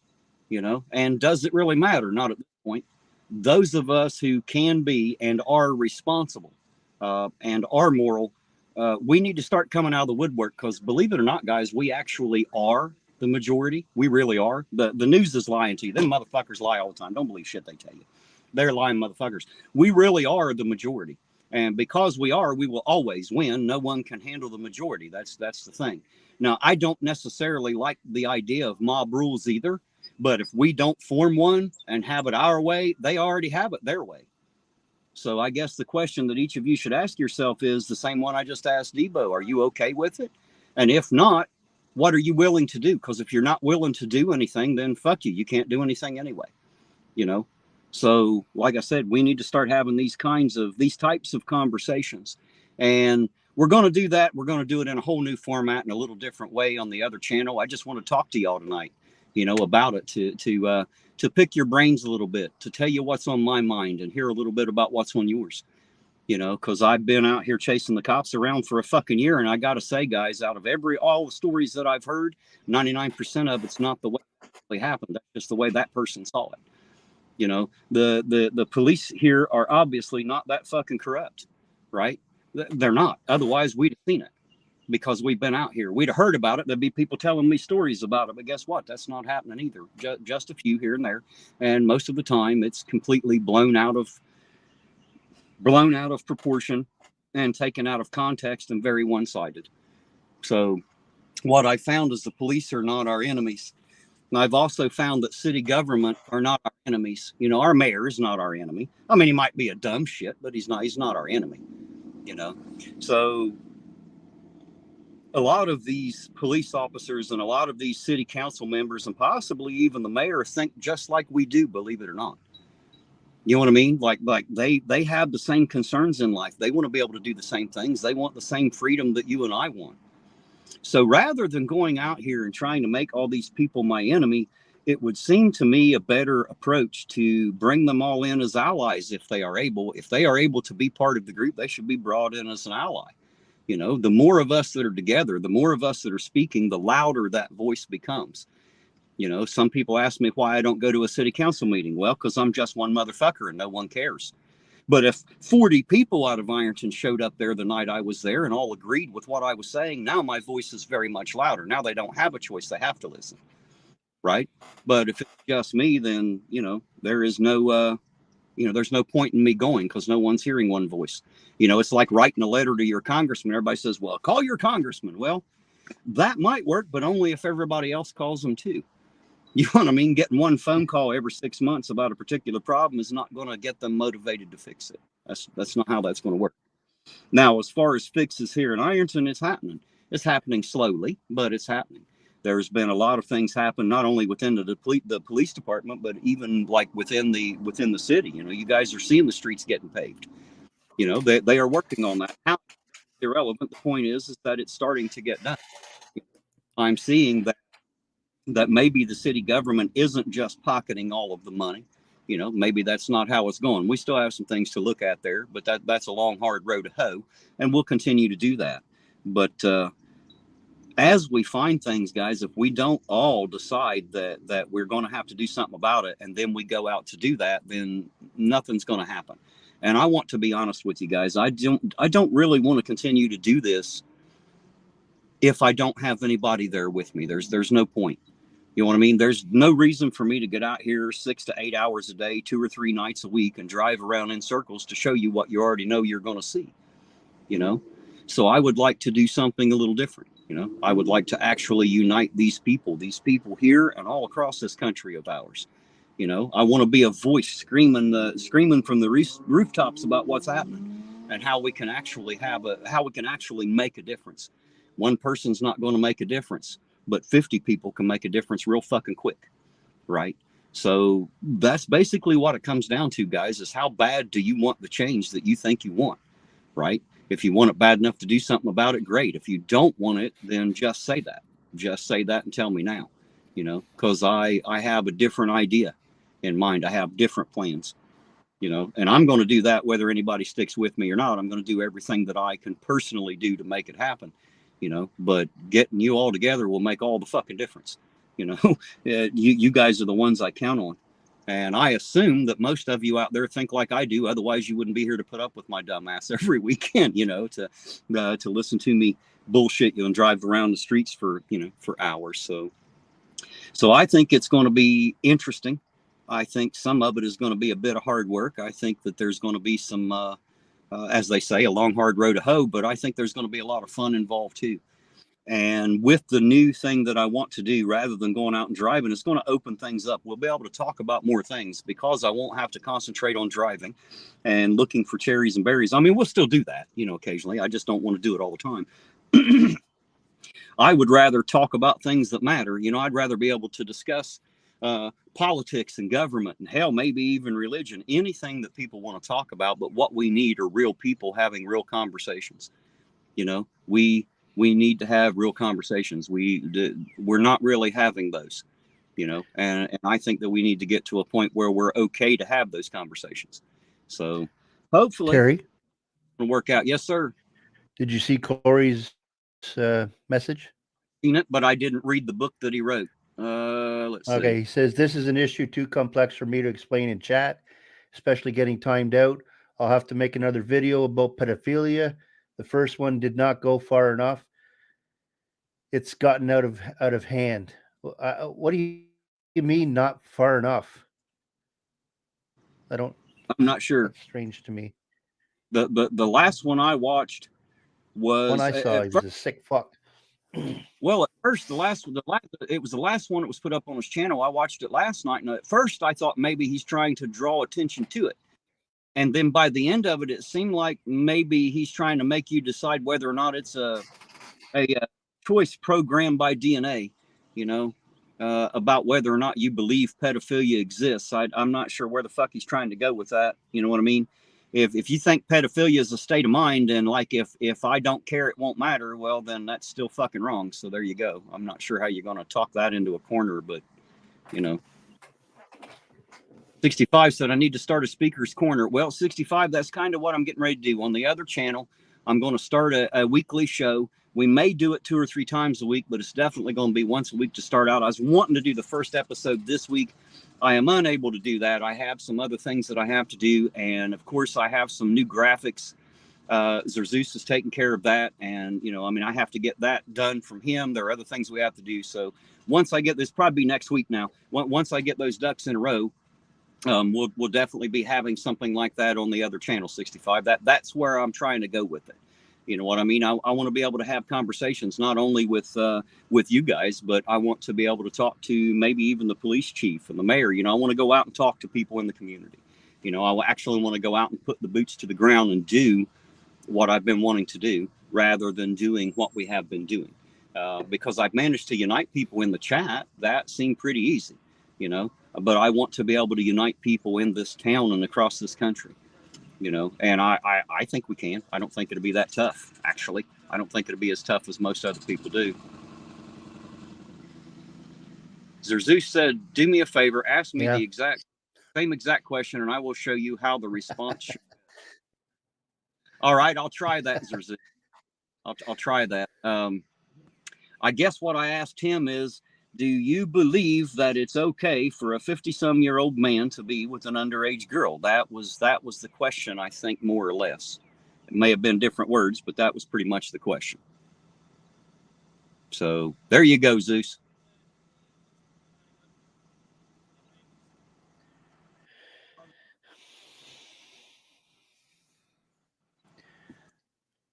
And does it really matter? Not at this point. Those of us who can be and are responsible and are moral, we need to start coming out of the woodwork, because believe it or not, guys, we actually are the majority. We really are. The news is lying to you. Them motherfuckers lie all the time. Don't believe shit they tell you. They're lying motherfuckers. We really are the majority. And because we are, we will always win. No one can handle the majority. That's the thing. Now, I don't necessarily like the idea of mob rules either. But if we don't form one and have it our way, they already have it their way. So I guess the question that each of you should ask yourself is the same one I just asked Debo. Are you okay with it? And if not, what are you willing to do? Because if you're not willing to do anything, then fuck you. You can't do anything anyway. So like I said, we need to start having these types of conversations. And we're going to do that. We're going to do it in a whole new format, in a little different way on the other channel. I just want to talk to y'all tonight, about it, to pick your brains a little bit, to tell you what's on my mind and hear a little bit about what's on yours. Because I've been out here chasing the cops around for a fucking year. And I got to say, guys, out of all the stories that I've heard, 99% of it's not the way it actually happened. That's just the way that person saw it. The police here are obviously not that fucking corrupt, right? They're not. Otherwise, we'd have seen it, because we've been out here. We'd have heard about it. There'd be people telling me stories about it. But guess what? That's not happening either. Just a few here and there. And most of the time, it's completely blown out of proportion. and taken out of context and very one-sided. So what I found is the police are not our enemies. And I've also found that city government are not our enemies. Our mayor is not our enemy. I mean, he might be a dumb shit, but he's not our enemy, you know. So a lot of these police officers and a lot of these city council members and possibly even the mayor think just like we do, believe it or not. You know what I mean? Like they have the same concerns in life. They want to be able to do the same things. They want the same freedom that you and I want. So rather than going out here and trying to make all these people my enemy, it would seem to me a better approach to bring them all in as allies if they are able. If they are able to be part of the group, they should be brought in as an ally. The more of us that are together, the more of us that are speaking, the louder that voice becomes. Some people ask me why I don't go to a city council meeting. Well, because I'm just one motherfucker and no one cares. But if 40 people out of Ironton showed up there the night I was there and all agreed with what I was saying, now my voice is very much louder. Now they don't have a choice. They have to listen. Right. But if it's just me, then, there is no, there's no point in me going because no one's hearing one voice. It's like writing a letter to your congressman. Everybody says, well, call your congressman. Well, that might work, but only if everybody else calls them too. You know what I mean? Getting one phone call every 6 months about a particular problem is not going to get them motivated to fix it. That's not how that's going to work. Now, as far as fixes here in Ironton, it's happening. It's happening slowly, but it's happening. There's been a lot of things happen, not only within the police department, but even like within the city. You guys are seeing the streets getting paved. They are working on that. How irrelevant. The point is that it's starting to get done. I'm seeing that maybe the city government isn't just pocketing all of the money. Maybe that's not how it's going. We still have some things to look at there, but that's a long, hard road to hoe, and we'll continue to do that. But as we find things, guys, if we don't all decide that we're going to have to do something about it, and then we go out to do that, then nothing's going to happen. And I want to be honest with you guys. I don't really want to continue to do this if I don't have anybody there with me. There's no point. You know what I mean? There's no reason for me to get out here 6 to 8 hours a day, 2 or 3 nights a week, and drive around in circles to show you what you already know you're going to see. So I would like to do something a little different. I would like to actually unite these people here and all across this country of ours. I want to be a voice screaming from the rooftops about what's happening and how we can actually make a difference. One person's not going to make a difference, but 50 people can make a difference real fucking quick. Right. So that's basically what it comes down to, guys, is how bad do you want the change that you think you want? Right. If you want it bad enough to do something about it, great. If you don't want it, then just say that. Just say that and tell me now, because I have a different idea in mind. I have different plans, and I'm going to do that whether anybody sticks with me or not. I'm going to do everything that I can personally do to make it happen, but getting you all together will make all the fucking difference. You guys are the ones I count on. And I assume that most of you out there think like I do. Otherwise, you wouldn't be here to put up with my dumb ass every weekend, to listen to me bullshit you and drive around the streets for hours. So I think it's going to be interesting. I think some of it is going to be a bit of hard work. I think that there's going to be some, as they say, a long, hard road to hoe. But I think there's going to be a lot of fun involved, too. And with the new thing that I want to do, rather than going out and driving, it's going to open things up. We'll be able to talk about more things because I won't have to concentrate on driving and looking for cherries and berries. I mean, we'll still do that, occasionally. I just don't want to do it all the time. I would rather talk about things that matter. I'd rather be able to discuss politics and government and hell, maybe even religion, anything that people want to talk about. But what we need are real people having real conversations. We need to have real conversations. We're not really having those, and I think that we need to get to a point where we're okay to have those conversations. So hopefully Terry, it'll work out. Yes, sir. did you see Corey's message? Seen it, but I didn't read the book that he wrote. Let's see. Okay, he says this is an issue too complex for me to explain in chat, especially getting timed out. I'll have to make another video about pedophilia. The first one did not go far enough. It's gotten out of hand. What do you mean not far enough? I don't. I'm not sure. That's strange to me. The last one I watched One was I saw, he was a sick fuck. well, at first, it was the last one that was put up on his channel. I watched it last night, and at first I thought maybe he's trying to draw attention to it. And then by the end of it, it seemed like maybe he's trying to make you decide whether or not it's a choice programmed by DNA, you know, about whether or not you believe pedophilia exists. I'm not sure where the fuck he's trying to go with that. You know what I mean? If you think pedophilia is a state of mind, and like if I don't care, it won't matter, well, then that's still fucking wrong. So there you go. I'm not sure how you're going to talk that into a corner, but you know. 65 said I need to start a speaker's corner. Well, 65, that's kind of what I'm getting ready to do. On the other channel, I'm going to start a weekly show. We may do it 2 or 3 times a week, but it's definitely going to be once a week to start out. I was wanting to do the first episode this week. I am unable to do that. I have some other things that I have to do. And of course, I have some new graphics. Zeus is taking care of that. And, you know, I mean, I have to get that done from him. There are other things we have to do. So once I get this, probably next week now, once I get those ducks in a row, we'll definitely be having something like that on the other channel, 65. That's where I'm trying to go with it. You know what I mean? I want to be able to have conversations not only with you guys, but I want to be able to talk to maybe even the police chief and the mayor. You know, I want to go out and talk to people in the community. You know, I actually want to go out and put the boots to the ground and do what I've been wanting to do rather than doing what we have been doing. Because I've managed to unite people in the chat. That seemed pretty easy, you know, but I want to be able to unite people in this town and across this country. You know, and I think we can. I don't think it'll be that tough, actually. I don't think it'll be as tough as most other people do. Zeus said, do me a favor, ask me the same exact question, and I will show you how the response should. All right, I'll try that, Zeus. I'll try that. I guess what I asked him is, do you believe that it's okay for a 50-some-year-old man to be with an underage girl? That was the question, I think, more or less. It may have been different words, but that was pretty much the question. So there you go, Zeus.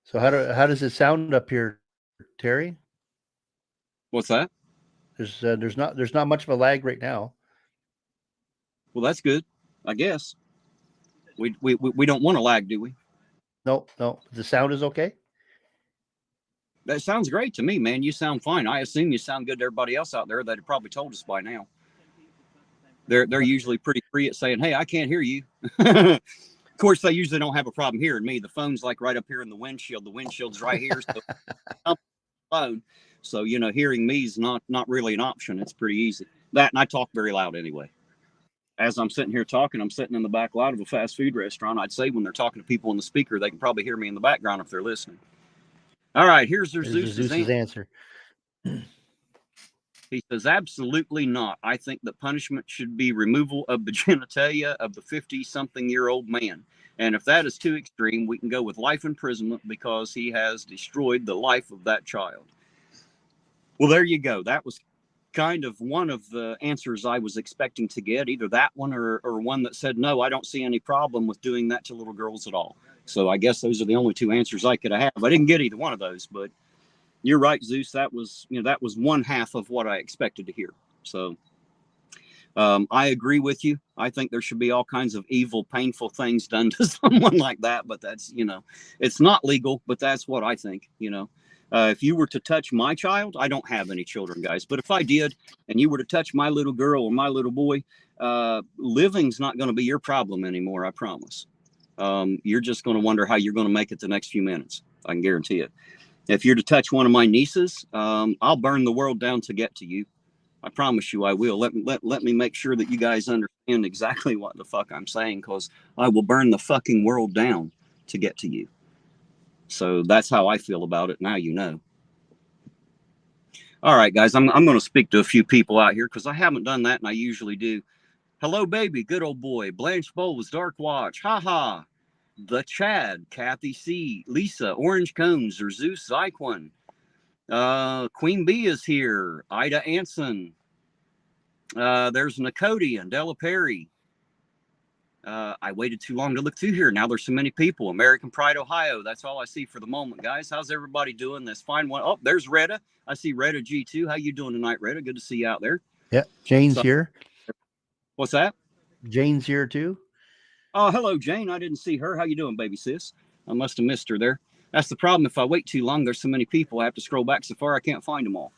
So how does it sound up here, Terry? What's that? There's not much of a lag right now. Well, that's good, I guess. We don't want to lag, do we? No. The sound is okay. That sounds great to me, man. You sound fine. I assume you sound good to everybody else out there that have probably told us by now. They're usually pretty free at saying, "Hey, I can't hear you." Of course, they usually don't have a problem hearing me. The phone's like right up here in the windshield. The windshield's right here, so phone. So you know, hearing me is not really an option. It's pretty easy. That, and I talk very loud anyway. As I'm sitting here talking, I'm sitting in the back lot of a fast food restaurant. I'd say when they're talking to people on the speaker, they can probably hear me in the background if they're listening. All right, here's Zeus's answer. He says, absolutely not. I think that punishment should be removal of the genitalia of the 50-something-year-old man. And if that is too extreme, we can go with life imprisonment because he has destroyed the life of that child. Well, there you go. That was kind of one of the answers I was expecting to get, either that one or one that said, no, I don't see any problem with doing that to little girls at all. So I guess those are the only 2 answers I could have. I didn't get either one of those, but you're right, Zeus. That was one half of what I expected to hear. So I agree with you. I think there should be all kinds of evil, painful things done to someone like that. But that's, it's not legal, but that's what I think, if you were to touch my child, I don't have any children, guys. But if I did, and you were to touch my little girl or my little boy, living's not going to be your problem anymore. I promise. You're just going to wonder how you're going to make it the next few minutes. I can guarantee it. If you're to touch one of my nieces, I'll burn the world down to get to you. I promise you I will. Let me make sure that you guys understand exactly what the fuck I'm saying, because I will burn the fucking world down to get to you. So that's how I feel about it. Now you know. All right, guys, I'm going to speak to a few people out here because I haven't done that, and I usually do. Hello, baby. Good old boy. Blanche Bowles, Dark Watch. Ha ha. The Chad, Kathy C, Lisa, Orange Cones, or Zeus Zyquan. Queen Bee is here. Ida Anson. There's Nakoti and Della Perry. I waited too long to look through here. Now there's so many people. American Pride, Ohio. That's all I see for the moment, guys. How's everybody doing? This fine one. Oh, there's Retta. I see Retta G2. How you doing tonight, Retta? Good to see you out there. Yeah, Jane's here. What's that? Jane's here too. Oh, hello, Jane. I didn't see her. How you doing, baby sis? I must have missed her there. That's the problem. If I wait too long, there's so many people. I have to scroll back so far I can't find them all.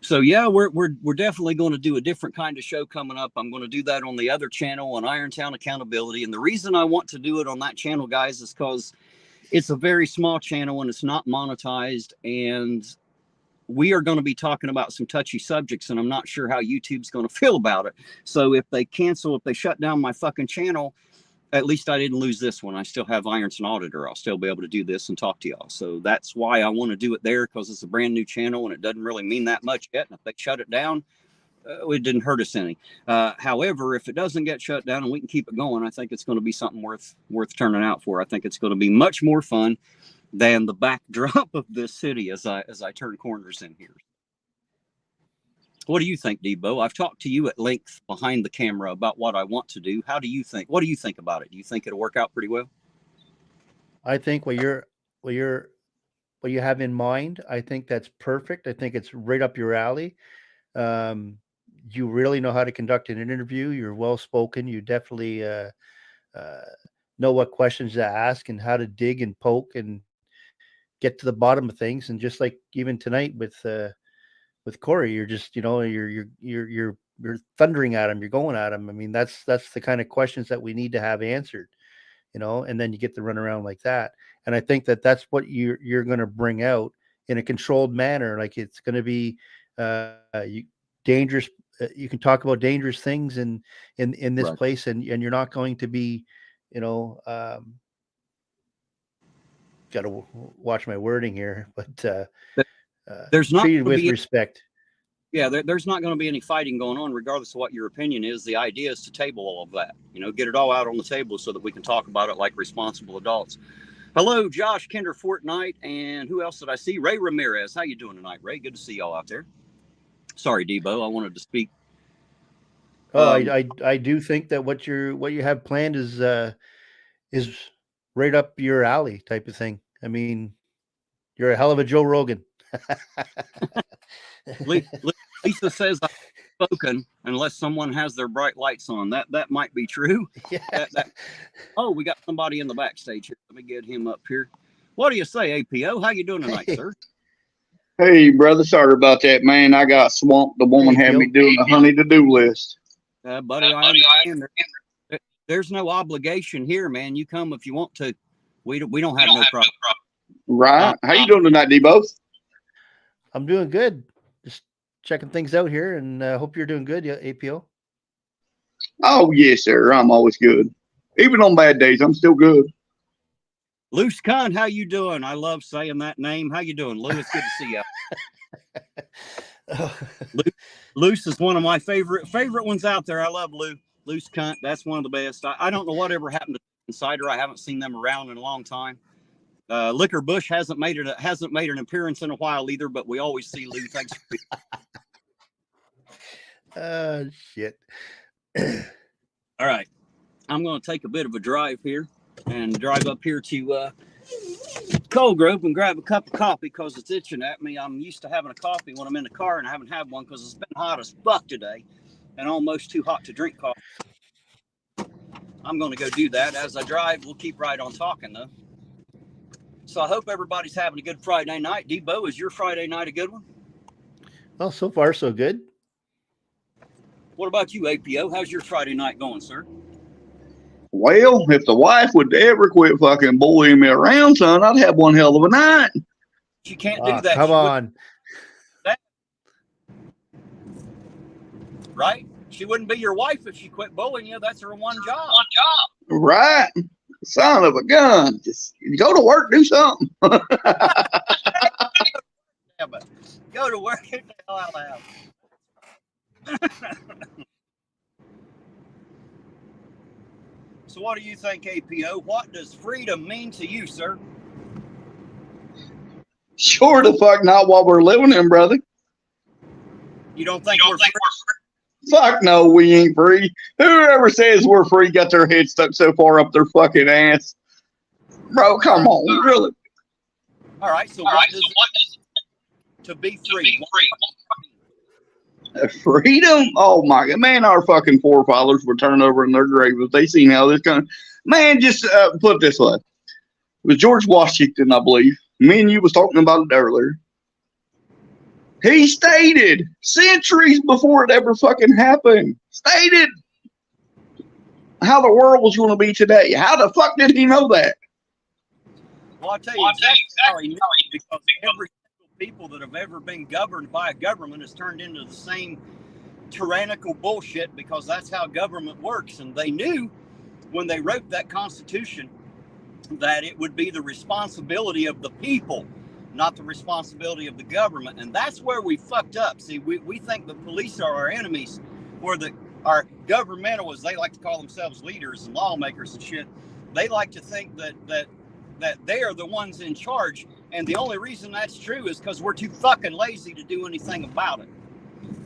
So yeah, we're definitely going to do a different kind of show coming up. I'm going to do that on the other channel on Irontown Accountability. And the reason I want to do it on that channel, guys, is because it's a very small channel and it's not monetized. And we are going to be talking about some touchy subjects, and I'm not sure how YouTube's going to feel about it. So if they shut down my fucking channel, at least I didn't lose this one. I still have Irontonauditor. I'll still be able to do this and talk to y'all. So that's why I want to do it there, because it's a brand new channel and it doesn't really mean that much yet. And if they shut it down, it didn't hurt us any. However, if it doesn't get shut down and we can keep it going, I think it's going to be something worth turning out for. I think it's going to be much more fun than the backdrop of this city as I turn corners in here. What do you think, Debo? I've talked to you at length behind the camera about what I want to do. How do you think? What do you think about it? Do you think it'll work out pretty well? I think what you have in mind, I think that's perfect. I think it's right up your alley. You really know how to conduct an interview. You're well spoken. You definitely know what questions to ask and how to dig and poke and get to the bottom of things. And just like even tonight with Corey, you're just, you're thundering at him. You're going at him. I mean, that's the kind of questions that we need to have answered, and then you get to run around like that. And I think that that's what you're going to bring out in a controlled manner. Like it's going to be dangerous. You can talk about dangerous things in this Right. place, and you're not going to be, got to watch my wording here, but there's not treated with respect. Yeah, there's not going to be any fighting going on, regardless of what your opinion is. The idea is to table all of that, get it all out on the table so that we can talk about it like responsible adults. Hello, Josh, Kinder Fortnite, and who else did I see? Ray Ramirez. How you doing tonight, Ray? Good to see y'all out there. Sorry, Debo, I wanted to speak. Oh, I do think that what you have planned is right up your alley type of thing. I mean, you're a hell of a Joe Rogan. Lisa says I've spoken unless someone has their bright lights on. That might be true. Yeah. Oh, we got somebody in the backstage here. Let me get him up here. What do you say, APO? How you doing tonight, sir? Hey, brother. Sorry about that, man. I got swamped. The woman had me doing the honey to-do list. Buddy, I understand. There's no obligation here, man. You come if you want to. We don't have no problem. Right. How you doing tonight, D-Bo? I'm doing good. Just checking things out here, and hope you're doing good, APO. Oh, yes, sir. I'm always good. Even on bad days, I'm still good. Luce Khan, how you doing? I love saying that name. How you doing, Lou? It's good to see you. Luce is one of my favorite ones out there. I love Lou. Luce Cunt. That's one of the best. I don't know whatever happened to Insider. I haven't seen them around in a long time. Liquor Bush hasn't made an appearance in a while either, but we always see Lou. Thanks. Shit. All right. I'm going to take a bit of a drive here and drive up here to Cold Grove and grab a cup of coffee because it's itching at me. I'm used to having a coffee when I'm in the car, and I haven't had one because it's been hot as fuck today and almost too hot to drink coffee. I'm going to go do that. As I drive, we'll keep right on talking, though. So I hope everybody's having a good Friday night. Debo, is your Friday night a good one? Well, so far, so good. What about you, APO? How's your Friday night going, sir? Well, if the wife would ever quit fucking bullying me around, son, I'd have one hell of a night. She can't do that. Come on. Right? She wouldn't be your wife if she quit bullying you. That's her one job. Right? Son of a gun. Just go to work, do something. Yeah, but go to work, get the hell out of the house. So what do you think, APO? What does freedom mean to you, sir? Sure the fuck not what we're living in, brother. You don't think we're free? Fuck no, we ain't free. Whoever says we're free got their head stuck so far up their fucking ass. Bro, come on, really. All right, so what does to be free? Freedom? Oh my god, man! Our fucking forefathers were turned over in their graves if they seen how this kind. Man, just put it this way: it was George Washington, I believe. Me and you was talking about it earlier. He stated centuries before it ever fucking happened. Stated how the world was going to be today. How the fuck did he know that? Well, I'll tell you exactly how he knew it, because every single people that have ever been governed by a government has turned into the same tyrannical bullshit, because that's how government works. And they knew when they wrote that Constitution that it would be the responsibility of the people, not the responsibility of the government. And that's where we fucked up. See, we think the police are our enemies, or our governmental, as they like to call themselves, leaders and lawmakers and shit. They like to think that they are the ones in charge. And the only reason that's true is because we're too fucking lazy to do anything about it.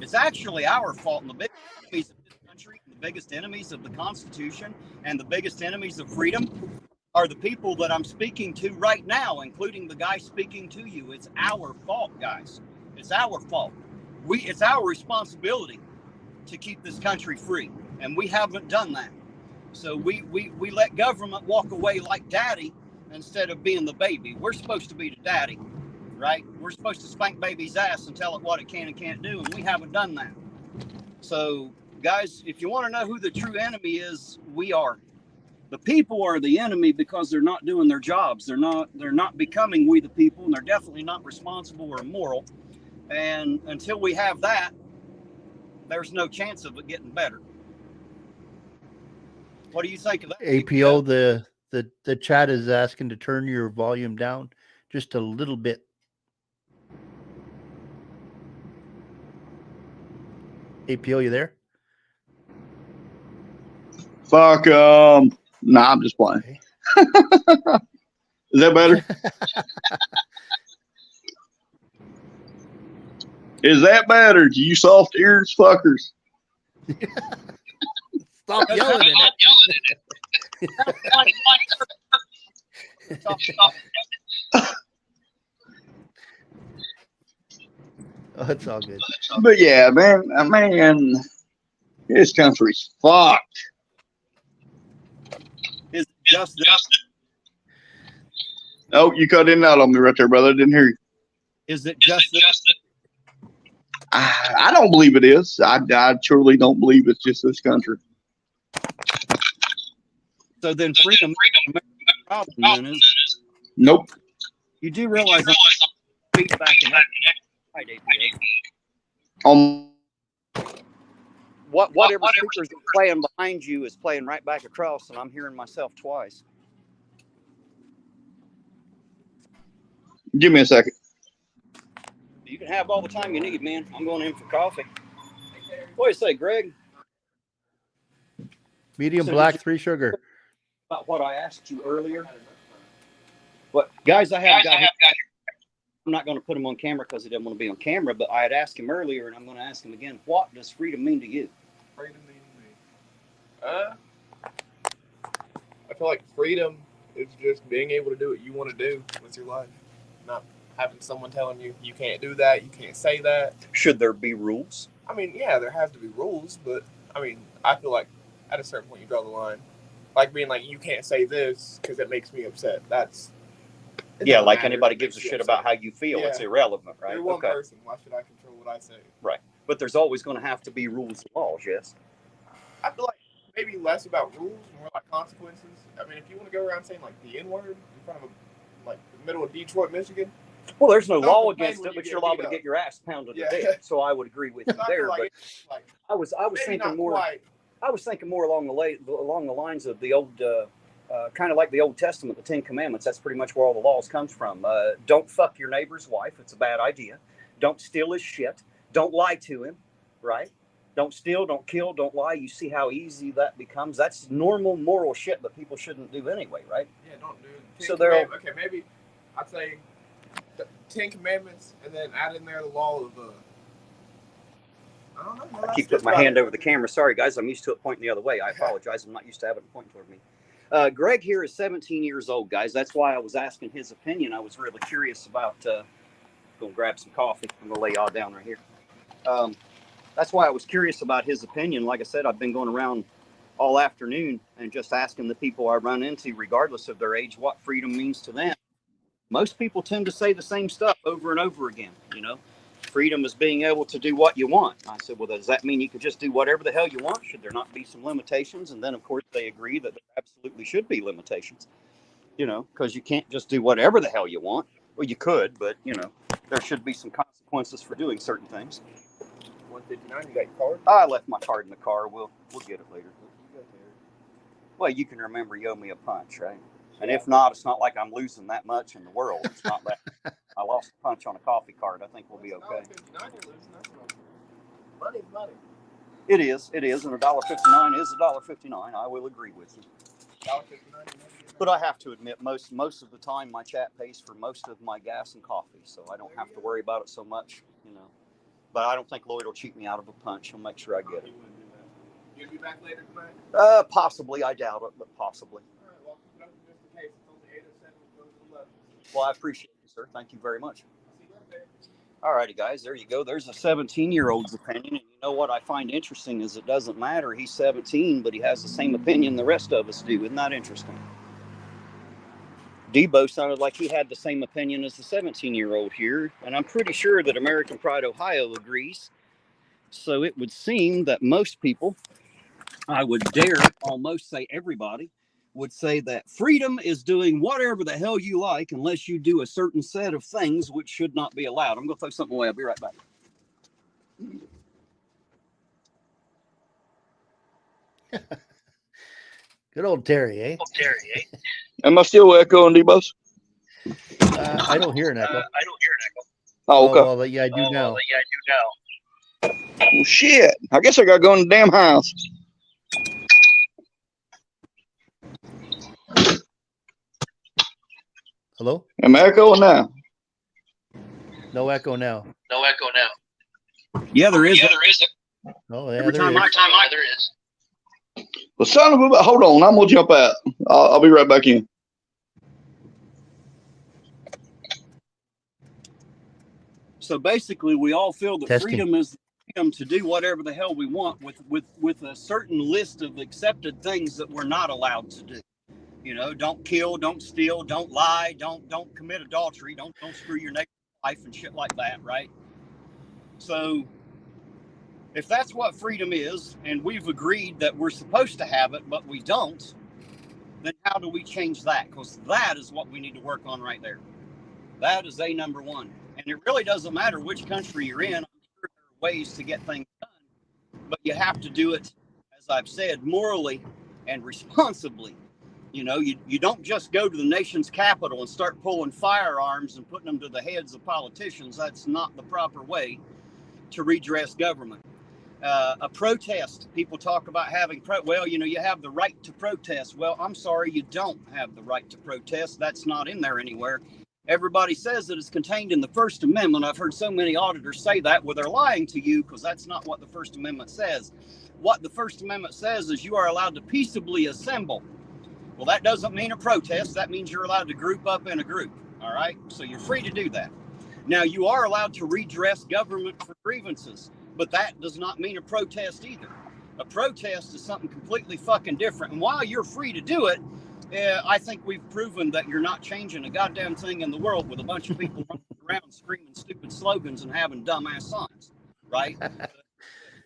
It's actually our fault. And the biggest enemies of this country, the biggest enemies of the Constitution, and the biggest enemies of freedom are the people that I'm speaking to right now, including the guy speaking to you. It's our fault, guys. It's our fault. It's our responsibility to keep this country free, and we haven't done that. So we let government walk away like daddy instead of being the baby. We're supposed to be the daddy, right? We're supposed to spank baby's ass and tell it what it can and can't do, and we haven't done that. So, guys, if you want to know who the true enemy is, we are. The people are the enemy because they're not doing their jobs. They're not becoming we the people, and they're definitely not responsible or moral. And until we have that, there's no chance of it getting better. What do you think of that? APO, the chat is asking to turn your volume down just a little bit. APO, you there? Fuck, nah, I'm just playing. Okay. Is that better? Is that better? Do you soft ears fuckers? Stop yelling at it. Oh, it's all good. But yeah, man, this country's fucked. Is it just Oh, you cut in and out on me right there, brother. I didn't hear you. Is it just I don't believe it is. I truly don't believe it's just this country. So then freedom problem then is Nope. you do realize I'm feedback and whatever speakers are playing behind you is playing right back across, and I'm hearing myself twice. Give me a second. You can have all the time you need, man. I'm going in for coffee. What do you say, Greg? Medium So black, 3 sugar. About what I asked you earlier. What guys I have got here. I'm not going to put him on camera because he doesn't want to be on camera, but I had asked him earlier, and I'm going to ask him again. What does freedom mean to you? Freedom mean to me? I feel like freedom is just being able to do what you want to do with your life. Not having someone telling you you can't do that, you can't say that. Should there be rules? I mean, yeah, there has to be rules, but I mean, I feel like at a certain point you draw the line. Like being like, you can't say this because it makes me upset. Yeah, like anybody gives a shit about how you feel. Yeah. It's irrelevant, right? You're one person. Why should I control what I say? Right. But there's always going to have to be rules and laws, yes? I feel like maybe less about rules, more like consequences. I mean, if you want to go around saying like the N-word in front of the middle of Detroit, Michigan. Well, there's no law against it, but you're liable to get your ass pounded to death. So I would agree with you there. But I was thinking more. I was thinking more along the lines of the old, kind of like the Old Testament, the 10 Commandments. That's pretty much where all the laws comes from. Don't fuck your neighbor's wife. It's a bad idea. Don't steal his shit. Don't lie to him, right? Don't steal, don't kill, don't lie. You see how easy that becomes? That's normal moral shit that people shouldn't do anyway, right? Yeah, don't do it. So they're okay, maybe I'd say the 10 Commandments and then add in there the law of I don't know. I keep putting my hand over the camera. Sorry, guys. I'm used to it pointing the other way. I apologize. I'm not used to having it point toward me. Greg here is 17 years old, guys. That's why I was asking his opinion. I was really curious about. Go grab some coffee. I'm gonna lay y'all down right here. That's why I was curious about his opinion. Like I said, I've been going around all afternoon and just asking the people I run into, regardless of their age, what freedom means to them. Most people tend to say the same stuff over and over again. Freedom is being able to do what you want. I said, well, does that mean you could just do whatever the hell you want? Should there not be some limitations? And then, of course, they agree that there absolutely should be limitations, because you can't just do whatever the hell you want. Well, you could, but, there should be some consequences for doing certain things. 159, you got your card? I left my card in the car. We'll get it later. Well, you can remember you owe me a punch, right? And if not, it's not like I'm losing that much in the world. It's not that I lost a punch on a coffee card. I think we'll be okay. Money's money. It is, and $1.59 is $1.59. I will agree with you. But I have to admit, most of the time, my chat pays for most of my gas and coffee, so I don't have to worry about it so much, But I don't think Lloyd will cheat me out of a punch. He'll make sure I get it. You'll be back later tonight? Possibly. I doubt it, but possibly. Well, I appreciate you, sir. Thank you very much. All righty, guys. There you go. There's a 17-year-old's opinion. And you know what I find interesting is it doesn't matter. He's 17, but he has the same opinion the rest of us do. Isn't that interesting? Debo sounded like he had the same opinion as the 17-year-old here. And I'm pretty sure that American Pride Ohio agrees. So it would seem that most people, I would dare almost say everybody, would say that freedom is doing whatever the hell you like unless you do a certain set of things which should not be allowed. I'm going to throw something away. I'll be right back. Good old Terry, eh? Am I still echoing, Debos? I don't hear an echo. Oh, okay. Well, yeah, I do now. Well, shit. I guess I got to go in the damn house. Hello? Am I echoing now? No echo now. Yeah, there is. Oh, yeah, Every there time is. there is. Well, son of a... Hold on. I'm going to jump out. I'll be right back in. So basically, we all feel that Testing. freedom is the freedom to do whatever the hell we want with a certain list of accepted things that we're not allowed to do. Don't kill, don't steal, don't lie, don't commit adultery, don't screw your neighbor's wife and shit like that, right? So if that's what freedom is, and we've agreed that we're supposed to have it, but we don't, then how do we change that? Because that is what we need to work on right there. That is number one. And it really doesn't matter which country you're in. I'm sure there are ways to get things done, but you have to do it, as I've said, morally and responsibly. You don't just go to the nation's capital and start pulling firearms and putting them to the heads of politicians. That's not the proper way to redress government. A protest, people talk about having, you have the right to protest. Well, I'm sorry, you don't have the right to protest. That's not in there anywhere. Everybody says that it's contained in the First Amendment. I've heard so many auditors say that. Well, they're lying to you because that's not what the First Amendment says. What the First Amendment says is you are allowed to peaceably assemble. Well, that doesn't mean a protest. That means you're allowed to group up in a group. All right. So you're free to do that. Now, you are allowed to redress government for grievances, but that does not mean a protest either. A protest is something completely fucking different. And while you're free to do it, I think we've proven that you're not changing a goddamn thing in the world with a bunch of people running around screaming stupid slogans and having dumbass signs, right?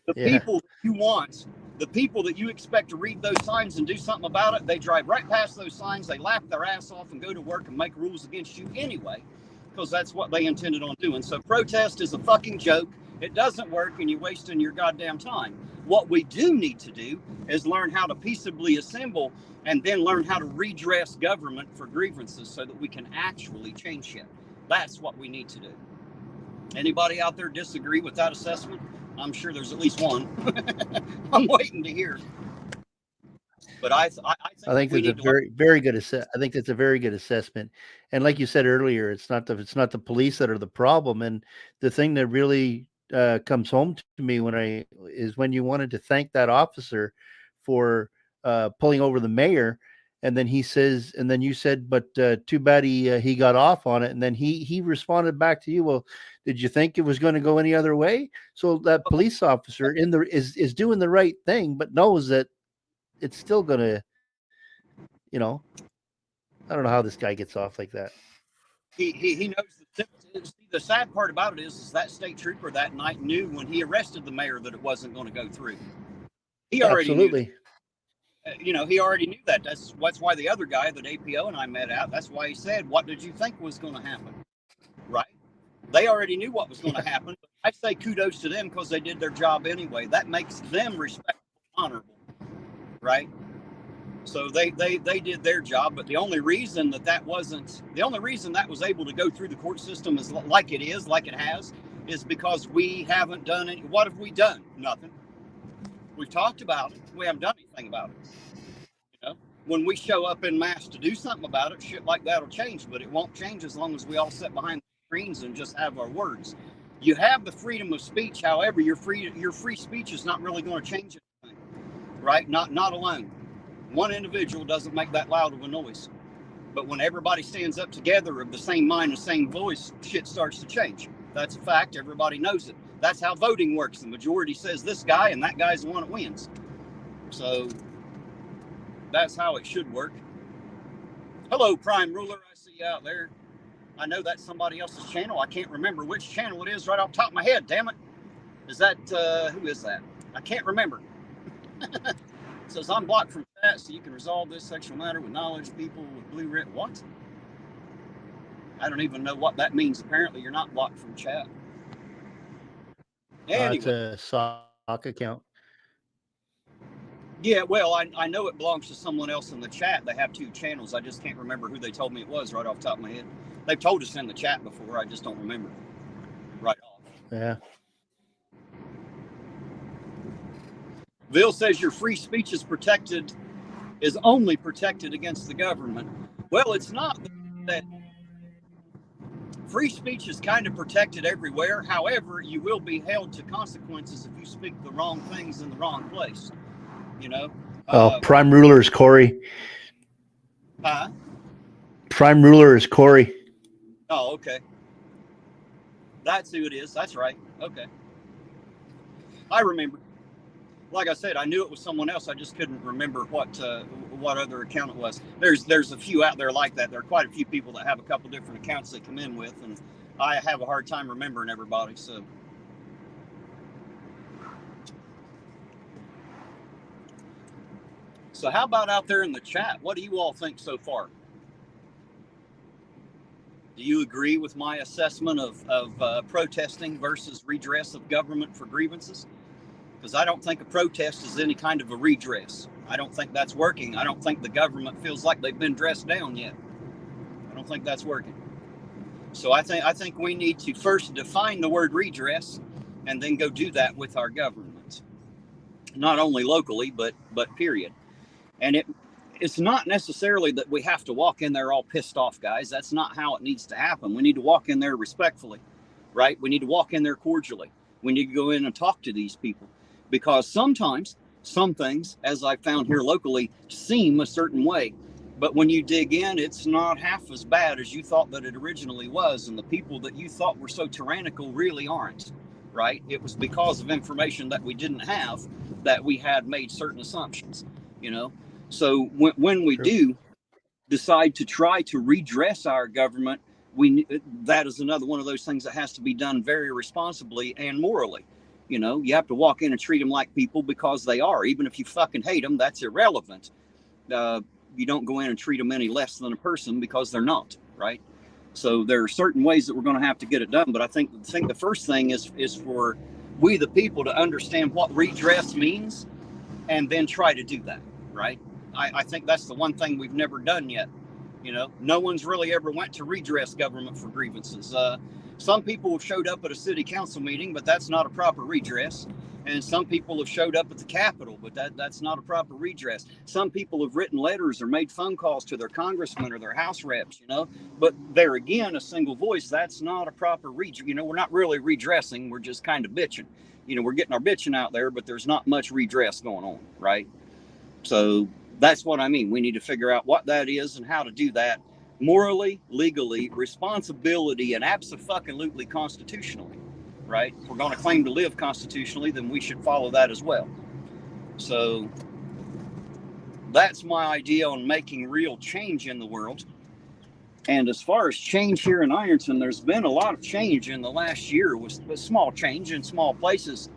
The people you want, the people that you expect to read those signs and do something about it, they drive right past those signs, they laugh their ass off and go to work and make rules against you anyway, because that's what they intended on doing. So protest is a fucking joke. It doesn't work and you're wasting your goddamn time. What we do need to do is learn how to peaceably assemble and then learn how to redress government for grievances so that we can actually change shit. That's what we need to do. Anybody out there disagree with that assessment? I'm sure there's at least one. I'm waiting to hear. But I think that's a very good I think that's a very good assessment. And like you said earlier, it's not the police that are the problem. And the thing that really comes home to me when you wanted to thank that officer for pulling over the mayor, and then he says, and then you said, but too bad he got off on it, and then he responded back to you, well, did you think it was going to go any other way? So that police officer is doing the right thing, but knows that it's still going to, I don't know how this guy gets off like that. He knows the sad part about it is that state trooper that night knew when he arrested the mayor that it wasn't going to go through. He already Absolutely. knew. He already knew that. That's why the other guy that APO and I met out, that's why he said, what did you think was going to happen? Right? They already knew what was going to happen. But I say kudos to them because they did their job anyway. That makes them respectful and honorable. Right? So they did their job, but the only reason that was able to go through the court system is like it has, is because we haven't done any. What have we done? Nothing. We've talked about it. We haven't done anything about it. When we show up in mass to do something about it, shit like that'll change, but it won't change as long as we all sit behind the screens and just have our words. You have the freedom of speech, however, your free speech is not really going to change anything, right? Not alone. One individual doesn't make that loud of a noise. But when everybody stands up together of the same mind and same voice, shit starts to change. That's a fact. Everybody knows it. That's how voting works. The majority says this guy, and that guy's the one that wins. So that's how it should work. Hello, Prime Ruler. I see you out there. I know that's somebody else's channel. I can't remember which channel it is right off the top of my head. Damn it. Is that, who is that? I can't remember. It says, I'm blocked from chat, so you can resolve this sexual matter with knowledge people with blue red. What? I don't even know what that means. Apparently, you're not blocked from chat. Anyway. It's a sock account. Yeah, well, I know it belongs to someone else in the chat. They have two channels. I just can't remember who they told me it was right off the top of my head. They've told us in the chat before. I just don't remember right off. Yeah. Bill says your free speech is only protected against the government. Well, it's not that. Free speech is kind of protected everywhere. However, you will be held to consequences if you speak the wrong things in the wrong place. Prime Ruler is Corey. Huh? Prime Ruler is Corey. Oh, okay. That's who it is. That's right. Okay. I remember. Like I said, I knew it was someone else. I just couldn't remember what other account it was. There's a few out there like that. There are quite a few people that have a couple different accounts they come in with, and I have a hard time remembering everybody. So how about out there in the chat? What do you all think so far? Do you agree with my assessment of protesting versus redress of government for grievances? Because I don't think a protest is any kind of a redress. I don't think that's working. I don't think the government feels like they've been dressed down yet. I don't think that's working. So I think we need to first define the word redress and then go do that with our government. Not only locally, but period. And it's not necessarily that we have to walk in there all pissed off, guys. That's not how it needs to happen. We need to walk in there respectfully, right? We need to walk in there cordially. We need to go in and talk to these people. Because sometimes some things, as I found here locally, seem a certain way. But when you dig in, it's not half as bad as you thought that it originally was. And the people that you thought were so tyrannical really aren't, right? It was because of information that we didn't have that we had made certain assumptions, So when we do decide to try to redress our government, that is another one of those things that has to be done very responsibly and morally. You have to walk in and treat them like people because they are. Even if you fucking hate them, that's irrelevant. You don't go in and treat them any less than a person because they're not, right? So there are certain ways that we're going to have to get it done. But I think the first thing is for we the people to understand what redress means and then try to do that, right? I think that's the one thing we've never done yet. No one's really ever went to redress government for grievances. Some people have showed up at a city council meeting, but that's not a proper redress. And some people have showed up at the Capitol, but that's not a proper redress. Some people have written letters or made phone calls to their congressmen or their House reps, you know. But there again, a single voice, that's not a proper redress. You know, we're not really redressing. We're just kind of bitching. You know, we're getting our bitching out there, but there's not much redress going on, right? So that's what I mean. We need to figure out what that is and how to do that morally, legally, responsibility, and abso-fucking-lutely constitutionally. Right? If we're going to claim to live constitutionally, then we should follow that as well. So that's my idea on making real change in the world. And as far as change here in Ironton, there's been a lot of change in the last year with small change in small places.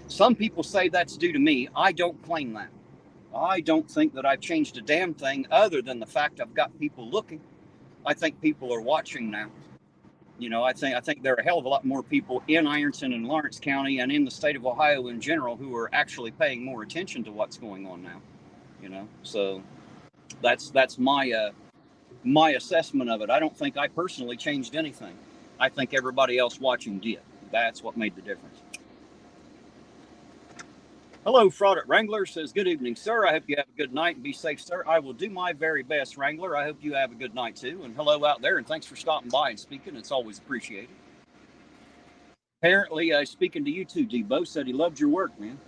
Some people say that's due to me. I don't claim that. I don't think that I've changed a damn thing other than the fact I've got people looking. I think people are watching now. You know, I think there are a hell of a lot more people in Ironton and Lawrence County and in the state of Ohio in general who are actually paying more attention to what's going on now. You know, so that's my my assessment of it. I don't think I personally changed anything. I think everybody else watching did. That's what made the difference. Hello, Fraud at Wrangler says, good evening, sir. I hope you have a good night and be safe, sir. I will do my very best, Wrangler. I hope you have a good night, too. And hello out there, and thanks for stopping by and speaking. It's always appreciated. Apparently, speaking to you, too, Debo, said he loved your work, man.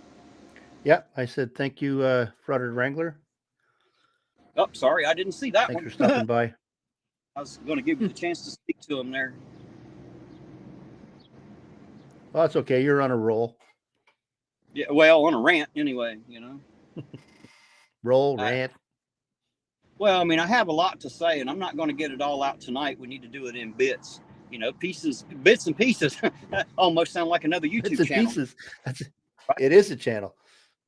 Yeah, I said thank you, Fraud at Wrangler. Oh, sorry, I didn't see that Thanks one. for stopping by. I was going to give you the chance to speak to him there. Well, that's okay. You're on a roll. Yeah, well, on a rant anyway, you know. Rant. Well, I mean, I have a lot to say, and I'm not going to get it all out tonight. We need to do it in bits, you know, bits and pieces. Almost sound like another YouTube Bits and channel. Pieces. It is a channel.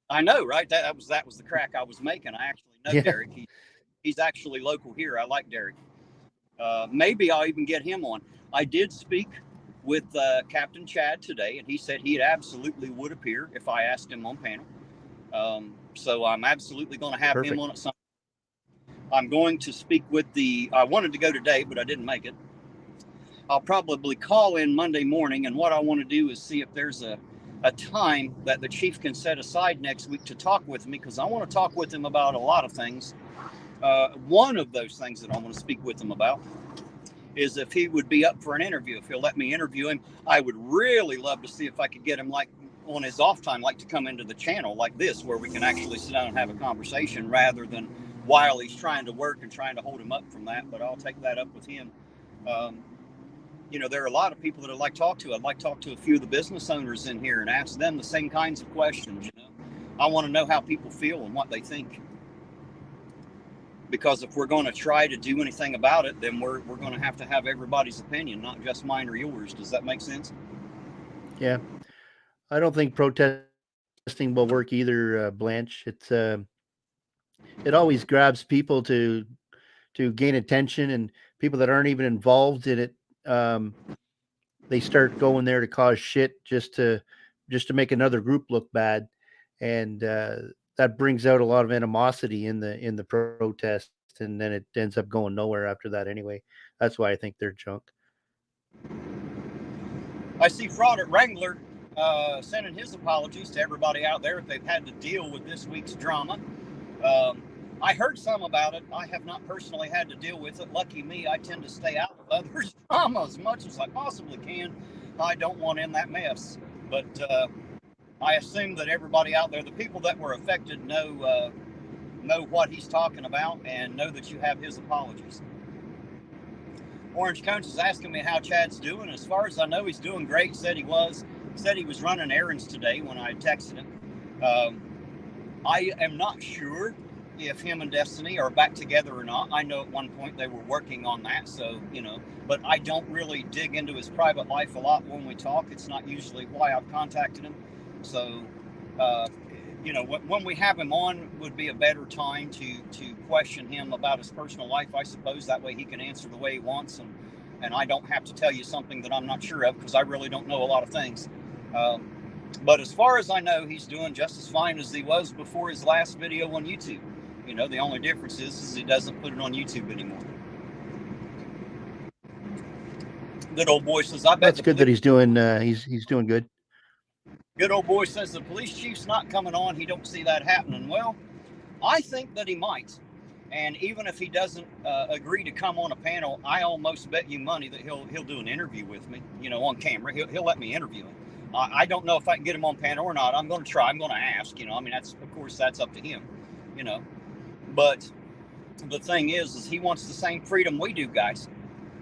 I know, right? That was the crack I was making. I actually know Yeah. Derek. He's actually local here. I like Derek. Maybe I'll even get him on. I did speak with Captain Chad today, and he said he absolutely would appear if I asked him on panel. So I'm absolutely going to have him on at some. I'm going to speak with I wanted to go today, but I didn't make it. I'll probably call in Monday morning, and what I want to do is see if there's a time that the chief can set aside next week to talk with me, because I want to talk with him about a lot of things. One of those things that I want to speak with him about is if he would be up for an interview, if he'll let me interview him. I would really love to see if I could get him, like, on his off time, like to come into the channel like this, where we can actually sit down and have a conversation rather than while he's trying to work and trying to hold him up from that. But I'll take that up with him. You know, there are a lot of people that I'd like to talk to. I'd like to talk to a few of the business owners in here and ask them the same kinds of questions. You know, I want to know how people feel and what they think. Because if we're going to try to do anything about it, then we're going to have everybody's opinion, not just mine or yours. Does that make sense? Yeah. I don't think protesting will work either, Blanche. It always grabs people to gain attention, and people that aren't even involved in it, they start going there to cause shit just to make another group look bad. And that brings out a lot of animosity in the protest, and then it ends up going nowhere after that anyway. That's why I think they're junk. I see Fraud at Wrangler sending his apologies to everybody out there if they've had to deal with this week's drama. I heard some about it. I have not personally had to deal with it. Lucky me, I tend to stay out of others' drama as much as I possibly can. I don't want in that mess. But I assume that everybody out there, the people that were affected, know what he's talking about and know that you have his apologies. Orange Cones is asking me how Chad's doing. As far as I know, he's doing great. Said he was running errands today when I texted him. I am not sure if him and Destiny are back together or not. I know at one point they were working on that, so, you know, but I don't really dig into his private life a lot when we talk. It's not usually why I've contacted him. So, you know, when we have him on would be a better time to question him about his personal life, I suppose. That way he can answer the way he wants, and I don't have to tell you something that I'm not sure of, because I really don't know a lot of things. But as far as I know, he's doing just as fine as he was before his last video on YouTube. You know, the only difference is he doesn't put it on YouTube anymore. Good old boy says, I bet That's good that he's doing. He's doing good. Good old boy says the police chief's not coming on. He don't see that happening. Well, I think that he might. And even if he doesn't agree to come on a panel, I almost bet you money that he'll do an interview with me, on camera. He'll let me interview him. I don't know if I can get him on panel or not. I'm going to try. I'm going to ask. That's up to him. But the thing is he wants the same freedom we do, guys.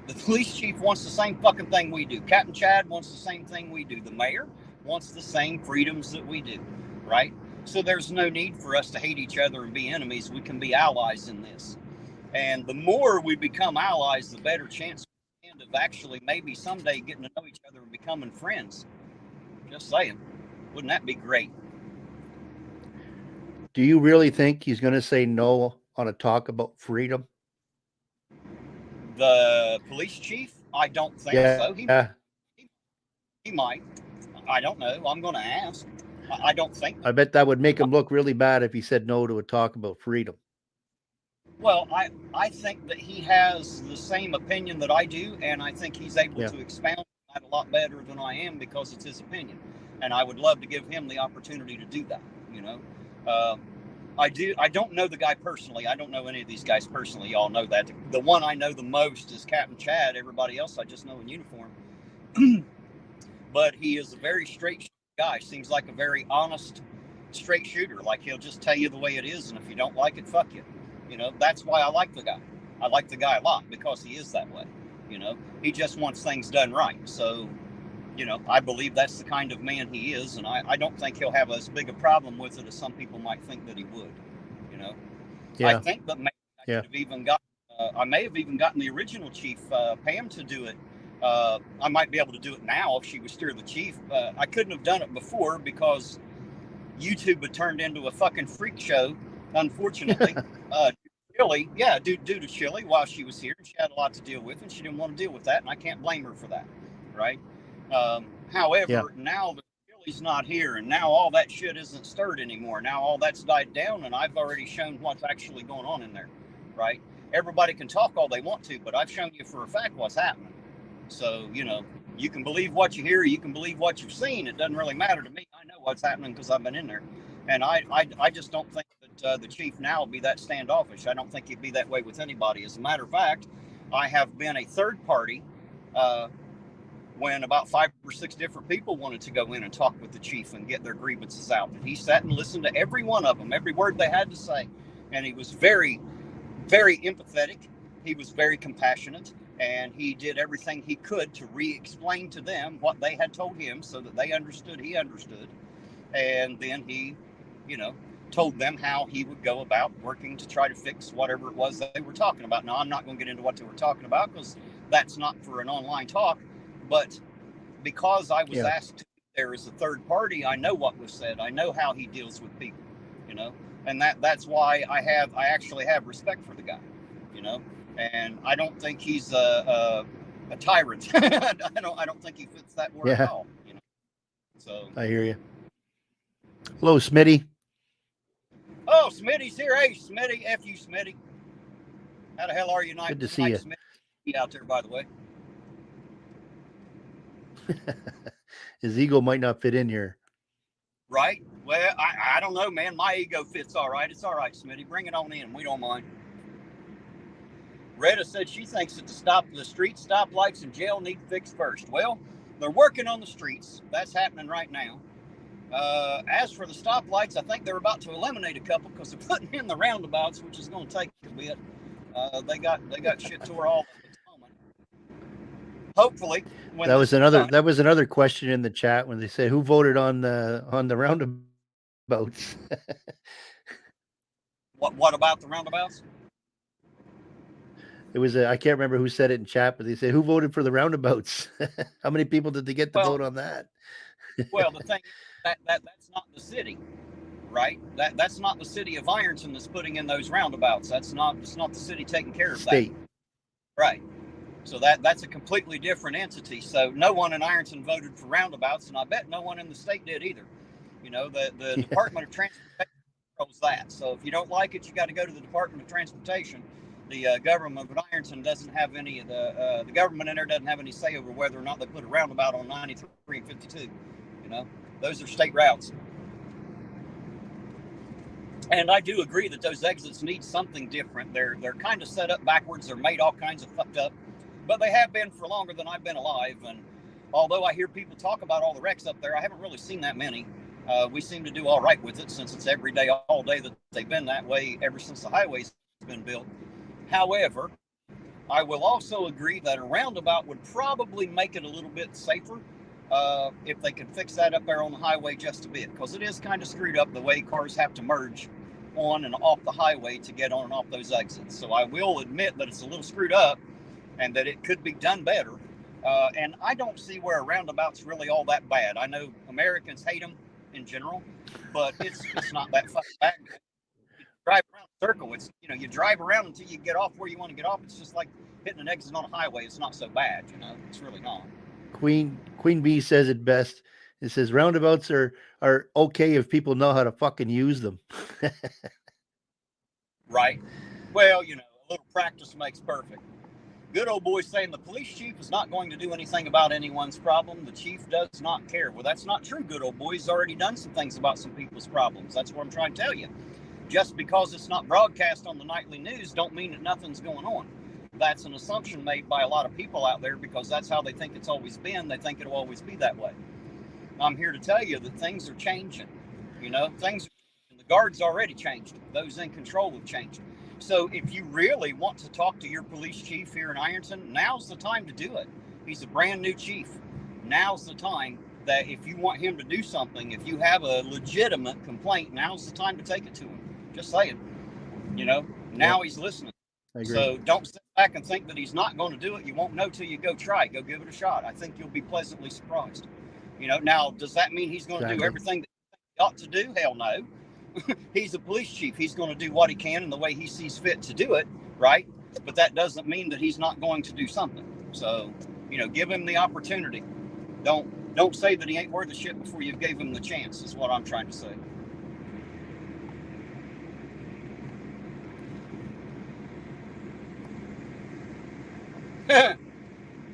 The police chief wants the same fucking thing we do. Captain Chad wants the same thing we do. The mayor wants the same freedoms that we do, right? So there's no need for us to hate each other and be enemies. We can be allies in this. And the more we become allies, the better chance we have of actually maybe someday getting to know each other and becoming friends. Just saying. Wouldn't that be great? Do you really think he's going to say no on a talk about freedom? The police chief? I don't think so. He might. I don't know. I'm going to ask. I don't think. I bet that would make him look really bad if he said no to a talk about freedom. Well, I think that he has the same opinion that I do, and I think he's able to expound on that a lot better than I am because it's his opinion. And I would love to give him the opportunity to do that, I don't know the guy personally. I don't know any of these guys personally. Y'all know that. The one I know the most is Captain Chad. Everybody else I just know in uniform. But he is a very straight guy. Seems like a very honest, straight shooter. Like he'll just tell you the way it is, and if you don't like it, fuck you. That's why I like the guy. I like the guy a lot because he is that way. He just wants things done right. So, I believe that's the kind of man he is, and I don't think he'll have as big a problem with it as some people might think that he would. I think that maybe I could have even got. I may have even gotten the original chief, Pam, to do it. I might be able to do it now if she was still the chief. I couldn't have done it before because YouTube had turned into a fucking freak show, unfortunately. Due to Chili while she was here. She had a lot to deal with, and she didn't want to deal with that, and I can't blame her for that, right? However, now that Chili's not here, and now all that shit isn't stirred anymore. Now all that's died down, and I've already shown what's actually going on in there, right? Everybody can talk all they want to, but I've shown you for a fact what's happening. So, you can believe what you hear, you can believe what you've seen. It doesn't really matter to me. I know what's happening because I've been in there. And I just don't think that the chief now will be that standoffish. I don't think he'd be that way with anybody. As a matter of fact, I have been a third party when about 5 or 6 different people wanted to go in and talk with the chief and get their grievances out. And he sat and listened to every one of them, every word they had to say. And he was very, very empathetic. He was very compassionate. And he did everything he could to re-explain to them what they had told him so that they understood he understood. And then he, told them how he would go about working to try to fix whatever it was that they were talking about. Now, I'm not going to get into what they were talking about because that's not for an online talk. But because I was asked to be there as a third party, I know what was said. I know how he deals with people, and that's why I actually have respect for the guy, and I don't think he's a tyrant. I don't think he fits that word at all, So I hear you. Hello, Smitty. Oh, Smitty's here. Hey, Smitty. F you, Smitty. How the hell are you? Good to see you. Smitty out there, by the way. His ego might not fit in here. Right? Well, I don't know, man. My ego fits all right. It's all right, Smitty. Bring it on in. We don't mind. Retta said she thinks that the street stoplights in jail need fixed first. Well, they're working on the streets. That's happening right now. As for the stoplights, I think they're about to eliminate a couple because they're putting in the roundabouts, which is going to take a bit. They got shit tore all up at the moment. Hopefully, that was another question in the chat when they said who voted on the roundabouts. What about the roundabouts? It was I can't remember who said it in chat, but they said who voted for the roundabouts. How many people did they get to vote on that? Well, the thing that's not the city, right? That's not the city of Ironton that's putting in those roundabouts. It's not the city taking care of that. Right. So that's a completely different entity. So no one in Ironton voted for roundabouts, and I bet no one in the state did either. The Department of Transportation controls that. So if you don't like it, you got to go to the Department of Transportation the government of Ironton doesn't have any of the government in there doesn't have any say over whether or not they put a roundabout on 93 and 52. You know, those are state routes. And I do agree that those exits need something different. They're kind of set up backwards. They're made all kinds of fucked up, but they have been for longer than I've been alive. And although I hear people talk about all the wrecks up there, I haven't really seen that many. We seem to do all right with it since it's every day, all day that they've been that way ever since the highway's been built. However, I will also agree that a roundabout would probably make it a little bit safer if they could fix that up there on the highway just a bit, because it is kind of screwed up the way cars have to merge on and off the highway to get on and off those exits. So I will admit that it's a little screwed up and that it could be done better. And I don't see where a roundabout's really all that bad. I know Americans hate them in general, but it's not that fucking bad. You drive around a circle. It's, you know, you drive around until you get off where you want to get off. It's just like hitting an exit on a highway. It's not so bad, you know. It's really not. Queen Bee says it best. It says roundabouts are okay if people know how to fucking use them. Right. Well, you know, a little practice makes perfect. Good old boy saying the police chief is not going to do anything about anyone's problem. The chief does not care. Well, that's not true, good old boy. He's already done some things about some people's problems. That's what I'm trying to tell you. Just because it's not broadcast on the nightly news don't mean that nothing's going on. That's an assumption made by a lot of people out there because that's how they think it's always been. They think it'll always be that way. I'm here to tell you that things are changing. You know, the guards already changed. Those in control have changed. So if you really want to talk to your police chief here in Ironton, now's the time to do it. He's a brand new chief. Now's the time that if you want him to do something, if you have a legitimate complaint, now's the time to take it to him. Just saying. You know, now he's listening. So don't sit back and think that he's not going to do it. You won't know till you go try. Go give it a shot. I think you'll be pleasantly surprised. You know, now, does that mean he's going to do everything that he ought to do? Hell no. He's a police chief. He's going to do what he can in the way he sees fit to do it, right? But that doesn't mean that he's not going to do something. So, you know, give him the opportunity. Don't say that he ain't worth a shit before you gave him the chance, is what I'm trying to say.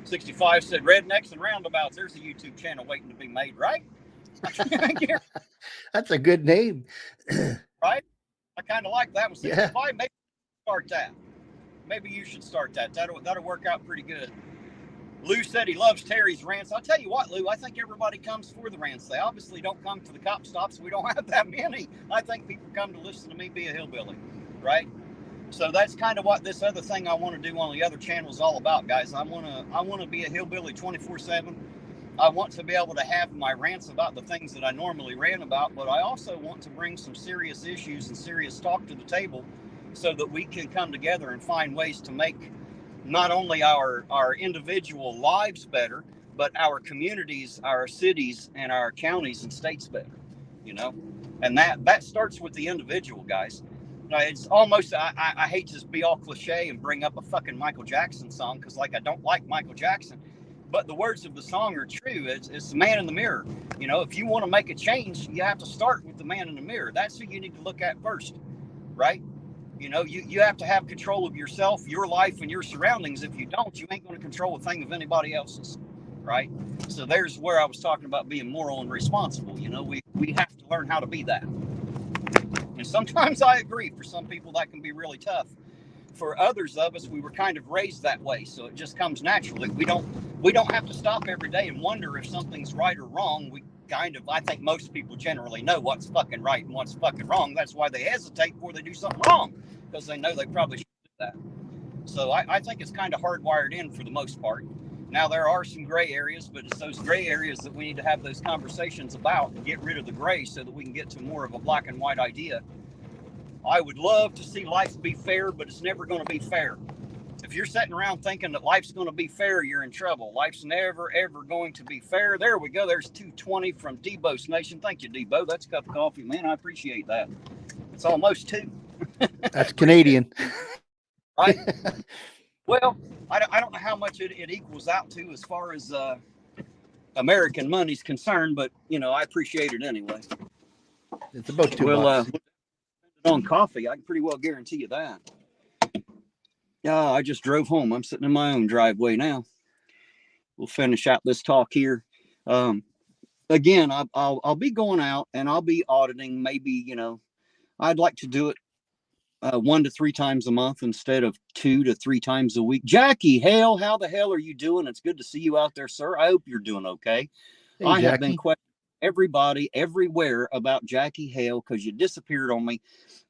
$65 said rednecks and roundabouts. There's a YouTube channel waiting to be made, right? That's a good name. Right? I kind of like that one. 65, Yeah. maybe start that. Maybe you should start that. That'll work out pretty good. Lou said he loves Terry's rants. I'll tell you what, Lou, I think everybody comes for the rants. They obviously don't come to the cop stops. We don't have that many. I think people come to listen to me be a hillbilly, right? So that's kind of what this other thing I want to do on the other channel is all about, guys. I want to be a hillbilly 24/7. I want to be able to have my rants about the things that I normally rant about, but I also want to bring some serious issues and serious talk to the table so that we can come together and find ways to make not only our individual lives better, but our communities, our cities, and our counties and states better, you know? And that starts with the individual, guys. It's almost, I hate to be all cliche and bring up a fucking Michael Jackson song because, like, I don't like Michael Jackson, but the words of the song are true. It's the man in the mirror. You know, if you want to make a change, you have to start with the man in the mirror. That's who you need to look at first, right? You know, you have to have control of yourself, your life, and your surroundings. If you don't, you ain't going to control a thing of anybody else's, right? So there's where I was talking about being moral and responsible. You know, we have to learn how to be that. And sometimes I agree, for some people that can be really tough. For others of us, we were kind of raised that way, so it just comes naturally. We don't have to stop every day and wonder if something's right or wrong. We kind of, I think most people generally know what's fucking right and what's fucking wrong. That's why they hesitate before they do something wrong, because they know they probably shouldn't do that. So I think it's kind of hardwired in for the most part. Now, there are some gray areas, but it's those gray areas that we need to have those conversations about and get rid of the gray so that we can get to more of a black and white idea. I would love to see life be fair, but it's never going to be fair. If you're sitting around thinking that life's going to be fair, you're in trouble. Life's never, ever going to be fair. There we go. There's 220 from Debo's Nation. Thank you, Debo. That's a cup of coffee, man. I appreciate that. It's almost 2. That's Canadian. Right? Well, I don't know how much it equals out to as far as American money's concerned, but, you know, I appreciate it anyway. It's about $2. Well, on coffee, I can pretty well guarantee you that. Yeah, I just drove home. I'm sitting in my own driveway now. We'll finish out this talk here. Again, I'll be going out and I'll be auditing. Maybe I'd like to do it 1 to 3 times a month instead of 2 to 3 times a week. Jackie Hale, how the hell are you doing? It's good to see you out there, sir. I hope you're doing okay. Hey, I have been Jackie. questioning everybody everywhere about Jackie Hale because you disappeared on me.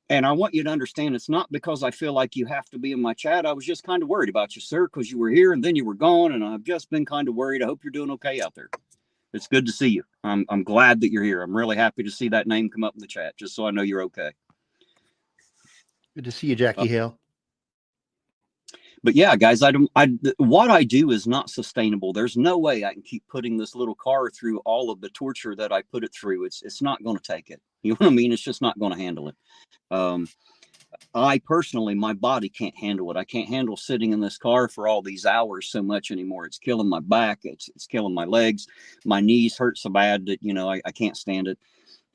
And I want you to understand it's not because I feel like you have to be in my chat. I was just kind of worried about you, sir, because you were here and then you were gone. And I've just been kind of worried. I hope you're doing okay out there. It's good to see you. I'm glad that you're here. I'm really happy to see that name come up in the chat, just so I know you're okay. Good to see you, Jackie Hale. But yeah, guys, what I do is not sustainable. There's no way I can keep putting this little car through all of the torture that I put it through. It's not going to take it. You know what I mean? It's just not going to handle it. I personally, my body can't handle it. I can't handle sitting in this car for all these hours so much anymore. It's killing my back. It's killing my legs. My knees hurt so bad that, I can't stand it.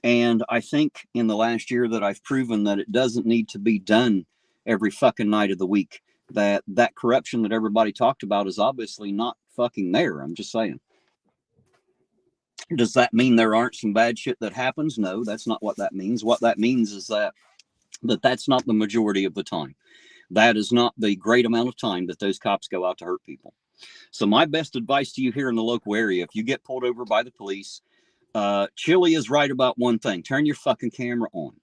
And I think in the last year that I've proven that it doesn't need to be done every fucking night of the week. That corruption that everybody talked about is obviously not fucking there. I'm just saying. Does that mean there aren't some bad shit that happens? No, that's not what that means. What that means is that's not the majority of the time. That is not the great amount of time that those cops go out to hurt people. So my best advice to you here in the local area, if you get pulled over by the police, Chili is right about one thing. Turn your fucking camera on.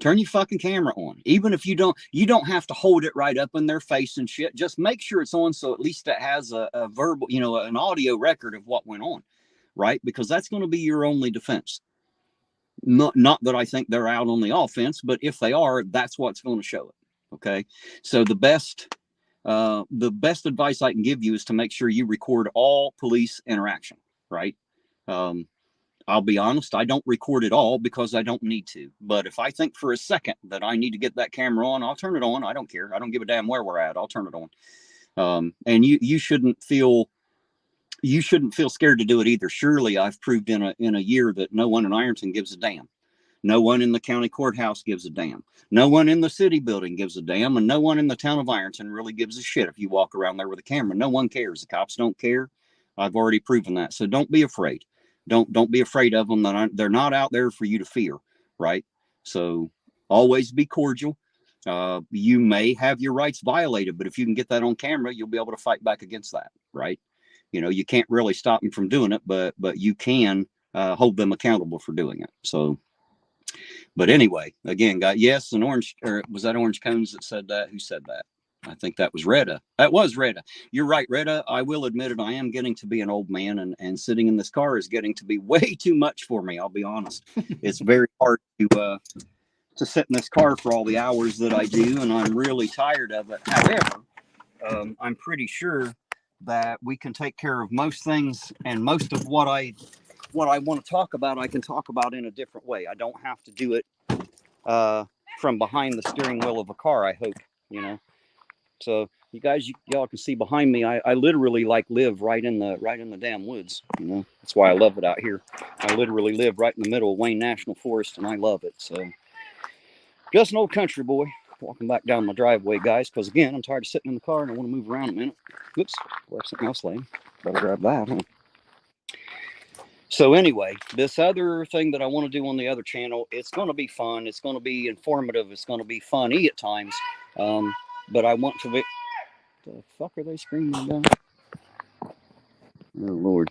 Turn your fucking camera on. Even if you don't have to hold it right up in their face and shit. Just make sure it's on so at least it has a verbal, an audio record of what went on, right? Because that's going to be your only defense. Not that I think they're out on the offense, but if they are, that's what's going to show it. Okay. So the best advice I can give you is to make sure you record all police interaction, right? I'll be honest, I don't record it all because I don't need to. But if I think for a second that I need to get that camera on, I'll turn it on. I don't care. I don't give a damn where we're at. I'll turn it on. And you shouldn't feel scared to do it either. Surely I've proved in a year that no one in Ironton gives a damn. No one in the county courthouse gives a damn. No one in the city building gives a damn. And no one in the town of Ironton really gives a shit if you walk around there with a camera. No one cares. The cops don't care. I've already proven that. So don't be afraid. Don't be afraid of them. They're not out there for you to fear, right? So always be cordial. You may have your rights violated, but if you can get that on camera, you'll be able to fight back against that, right? You can't really stop them from doing it, but you can hold them accountable for doing it. So, but anyway, again, yes, an orange, or was that Orange Cones that said that? Who said that? I think that was Retta. That was Retta. You're right, Retta. I will admit it. I am getting to be an old man, and sitting in this car is getting to be way too much for me. I'll be honest. It's very hard to sit in this car for all the hours that I do, and I'm really tired of it. However, I'm pretty sure that we can take care of most things, and most of what I want to talk about, I can talk about in a different way. I don't have to do it from behind the steering wheel of a car. I hope, So you guys, y'all can see behind me. I literally live right in the damn woods. That's why I love it out here. I literally live right in the middle of Wayne National Forest, and I love it. So just an old country boy walking back down my driveway, guys. Because again, I'm tired of sitting in the car and I want to move around a minute. Oops, left something else laying. Better grab that. Huh? So anyway, this other thing that I want to do on the other channel, it's going to be fun. It's going to be informative. It's going to be funny at times. But I want to be... The fuck are they screaming about? Oh, Lord.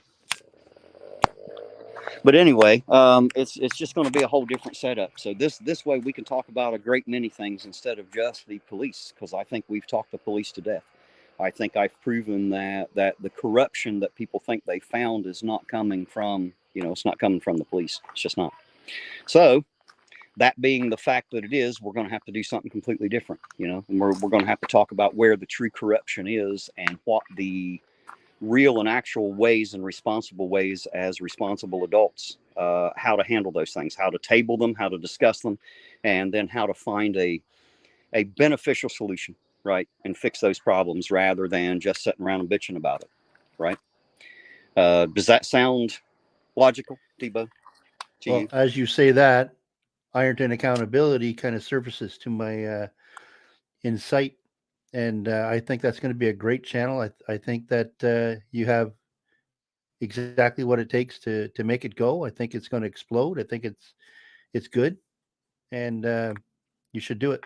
But anyway, it's just going to be a whole different setup. So this way we can talk about a great many things instead of just the police, because I think we've talked the police to death. I think I've proven that the corruption that people think they found is not coming from, it's not coming from the police. It's just not. So that being the fact that it is, we're going to have to do something completely different, and we're going to have to talk about where the true corruption is and what the real and actual ways and responsible ways as responsible adults, how to handle those things, how to table them, how to discuss them, and then how to find a beneficial solution, right? And fix those problems rather than just sitting around and bitching about it, right? Does that sound logical, Tebow? Well, as you say that, Ironton accountability kind of surfaces to my insight And I think that's going to be a great channel. I think that you have exactly what it takes to make it go. I think it's going to explode. I think it's good, and you should do it.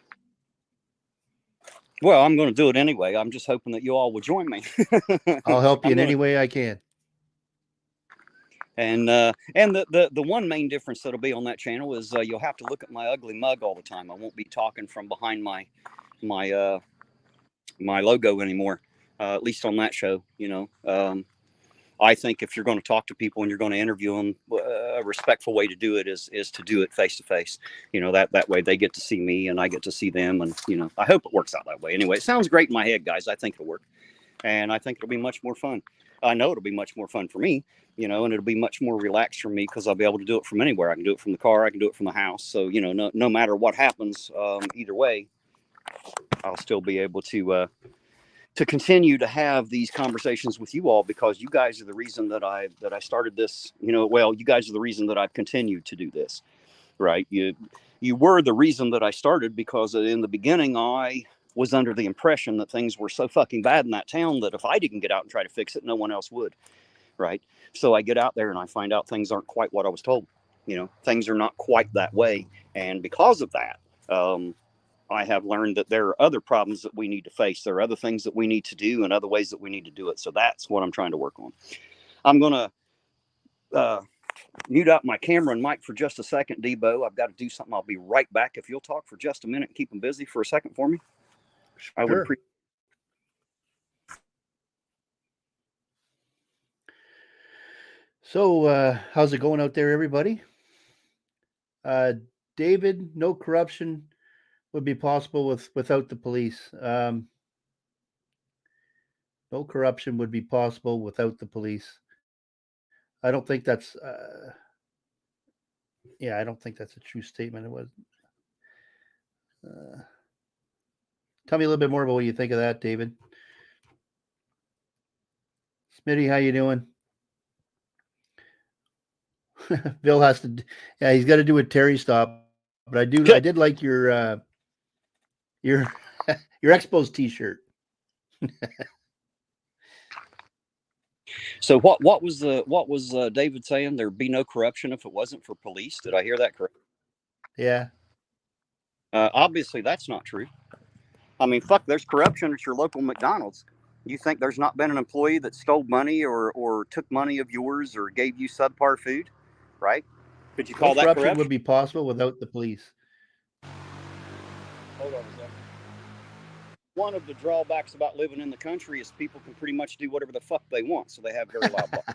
Well, I'm going to do it anyway. I'm just hoping that you all will join me. I'll help you in any way I can. And the one main difference that'll be on that channel is you'll have to look at my ugly mug all the time. I won't be talking from behind my logo anymore, at least on that show. I think if you're going to talk to people and you're going to interview them, a respectful way to do it is to do it face to face. That way they get to see me and I get to see them, and I hope it works out that way. Anyway, it sounds great in my head, guys. I think it'll work, and I think it'll be much more fun. I know it'll be much more fun for me, and it'll be much more relaxed for me because I'll be able to do it from anywhere. I can do it from the car. I can do it from the house. So no matter what happens, either way, I'll still be able to continue to have these conversations with you all, because you guys are the reason that I started this. You guys are the reason that I've continued to do this, right? You were the reason that I started, because in the beginning I was under the impression that things were so fucking bad in that town that if I didn't get out and try to fix it, no one else would, right? So I get out there and I find out things aren't quite what I was told. Things are not quite that way, and because of that, I have learned that there are other problems that we need to face. There are other things that we need to do and other ways that we need to do it. So that's what I'm trying to work on. I'm going to mute up my camera and mic for just a second, Debo. I've got to do something. I'll be right back. If you'll talk for just a minute and keep them busy for a second for me, sure. I would appreciate. So how's it going out there, everybody? David, no corruption would be possible without the police. No corruption would be possible without the police. I don't think that's I don't think that's a true statement. It was. Tell me a little bit more about what you think of that, David. Smitty, how you doing? Bill has to. Yeah, he's got to do a Terry stop. But I did like your Expos T-shirt. So what was David saying? There'd be no corruption if it wasn't for police. Did I hear that correct? Yeah. Obviously, that's not true. I mean, fuck, there's corruption at your local McDonald's. You think there's not been an employee that stole money or took money of yours or gave you subpar food, right? Could you call that corruption? Would be possible without the police. Hold on a second. One of the drawbacks about living in the country is people can pretty much do whatever the fuck they want, so they have very loud bosses.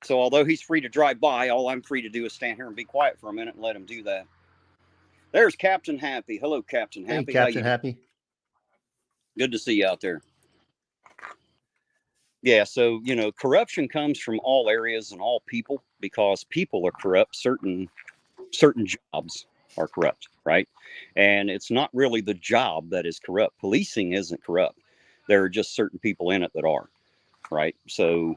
So although he's free to drive by, all I'm free to do is stand here and be quiet for a minute and let him do that. There's Captain Happy. Hello, Captain Happy. Hey, Captain Happy. Good to see you out there. Yeah, so, corruption comes from all areas and all people, because people are corrupt. Certain jobs are corrupt, right? And it's not really the job that is corrupt. Policing isn't corrupt. There are just certain people in it that are, right? So,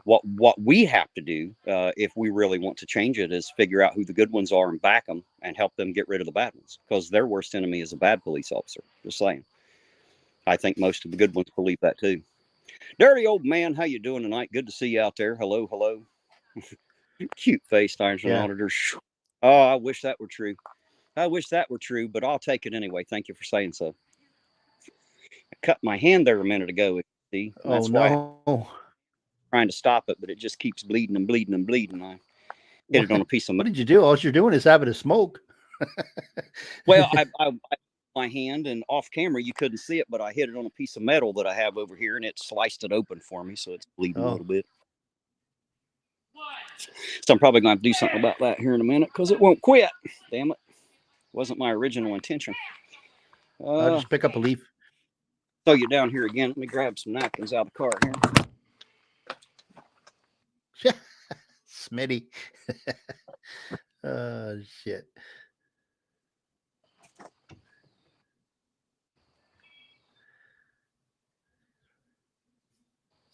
what we have to do, if we really want to change it, is figure out who the good ones are and back them and help them get rid of the bad ones, because their worst enemy is a bad police officer. Just saying. I think most of the good ones believe that too. Dirty old man, how you doing tonight? Good to see you out there. Hello. Cute faced iron auditor. Oh, I wish that were true. But I'll take it anyway. Thank you for saying so. I cut my hand there a minute ago. See, that's why I'm trying to stop it, but it just keeps bleeding and bleeding and bleeding. I hit it on a piece of metal. What did you do? All you're doing is having a smoke. Well, I my hand, and off camera you couldn't see it, but I hit it on a piece of metal that I have over here, and it sliced it open for me, so it's bleeding a little bit. So I'm probably going to do something about that here in a minute, because it won't quit. Damn it. Wasn't my original intention. I'll just pick up a leaf. Throw you down here again. Let me grab some napkins out of the car here. Smitty. Oh, shit.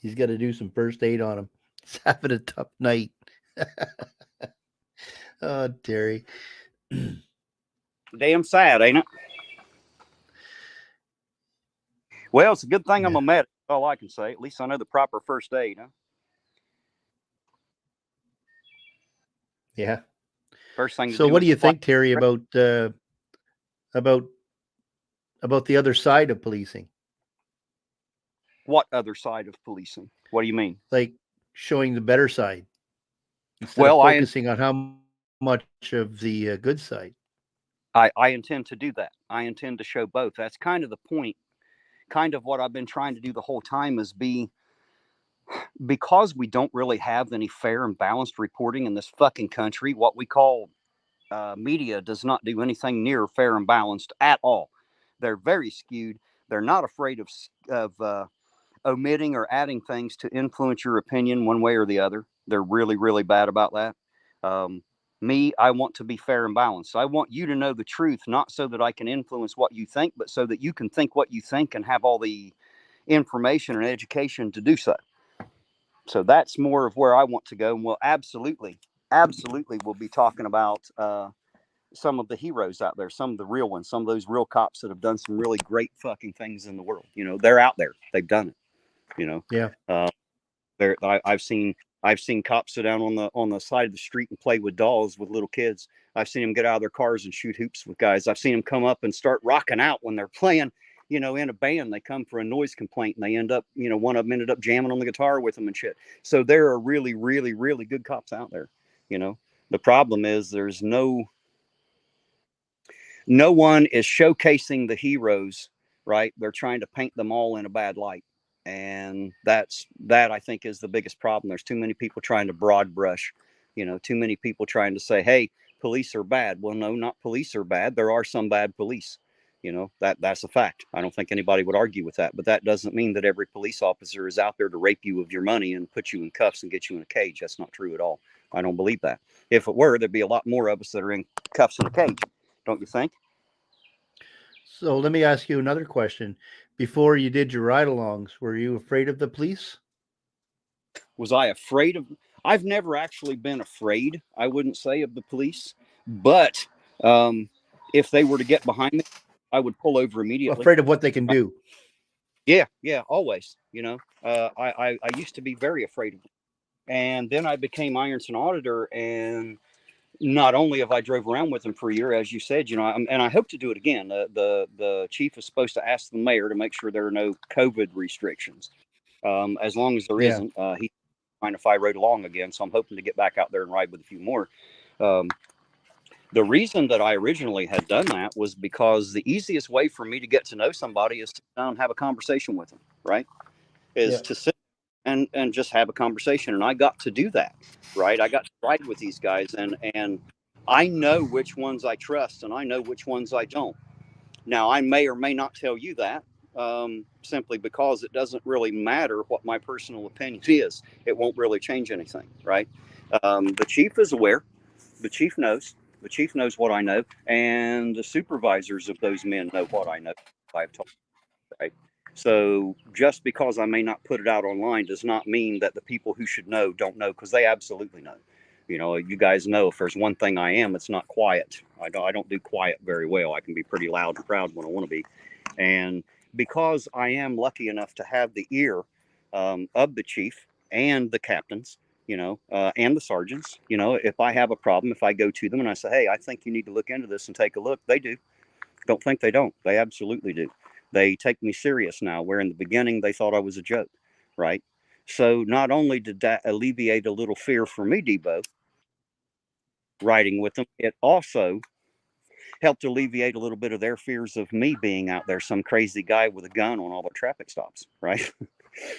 He's got to do some first aid on him. He's having a tough night. Oh, Terry. Damn sad, ain't it? Well, it's a good thing I'm Yeah. a medic. That's all I can say. At least I know the proper first aid. Huh? Yeah. First thing to So do what do is you spot. think, Terry, about about the other side of policing? What other side of policing? What do you mean? Like showing the better side instead of Well, focusing on how much of the good side. I intend to do that. I intend to show both. That's kind of the point. Kind of what I've been trying to do the whole time is because we don't really have any fair and balanced reporting in this fucking country. What we call media does not do anything near fair and balanced at all. They're very skewed. They're not afraid of omitting or adding things to influence your opinion one way or the other. They're really, really bad about that. Me, I want to be fair and balanced. I want you to know the truth, not so that I can influence what you think, but so that you can think what you think and have all the information and education to do so. So that's more of where I want to go. And we'll absolutely, we'll be talking about some of the heroes out there, some of the real ones, some of those real cops that have done some really great fucking things in the world. You know, they're out there. They've done it. You know, Yeah. I've seen cops sit down on the side of the street and play with dolls with little kids. I've seen them get out of their cars and shoot hoops with guys. I've seen them come up and start rocking out when they're playing, you know, in a band. They come for a noise complaint and they end up, you know, one of them ended up jamming on the guitar with them and shit. So there are really, really, really good cops out there. You know, the problem is there's no one is showcasing the heroes, right? They're trying to paint them all in a bad light. And that I think is the biggest problem. There's too many people trying to broad brush, you know, too many people trying to say, hey, police are bad. Well, no, not police are bad. There are some bad police. You know, that's a fact. I don't think anybody would argue with that. But that doesn't mean that every police officer is out there to rape you of your money and put you in cuffs and get you in a cage. That's not true at all. I don't believe that. If it were, there'd be a lot more of us that are in cuffs and a cage. Don't you think? So let me ask you another question. Before you did your ride-alongs, were you afraid of the police? Was I afraid of? I've never actually been afraid, I wouldn't say, of the police. But if they were to get behind me, I would pull over immediately. Afraid of what they can do? Yeah, always. You know, I used to be very afraid of them. And then I became ironton auditor, and not only have I drove around with them for a year, as you said, you know, and I hope to do it again. The chief is supposed to ask the mayor to make sure there are no COVID restrictions. As long as there Yeah. isn't, he's fine if I rode along again. So I'm hoping to get back out there and ride with a few more. Um, the reason that I originally had done that was because the easiest way for me to get to know somebody is to sit down and have a conversation with them, right? Is Yeah. to sit and just have a conversation. And I got to do that, right? I got to ride with these guys, and I know which ones I trust and I know which ones I don't. Now, I may or may not tell you that, simply because it doesn't really matter what my personal opinion is. It won't really change anything, right? The chief is aware. The chief knows. The chief knows what I know, and the supervisors of those men know what I know. I've told, right? So just because I may not put it out online does not mean that the people who should know don't know, because they absolutely know. You know, you guys know if there's one thing I am, it's not quiet. I don't do quiet very well. I can be pretty loud and proud when I want to be. And because I am lucky enough to have the ear of the chief and the captains, you know, and the sergeants, you know, if I have a problem, if I go to them and I say, hey, I think you need to look into this and take a look, they do. Don't think they don't. They absolutely do. They take me serious now, where in the beginning they thought I was a joke, right? So not only did that alleviate a little fear for me, Debo, riding with them, it also helped alleviate a little bit of their fears of me being out there, some crazy guy with a gun on all the traffic stops, right?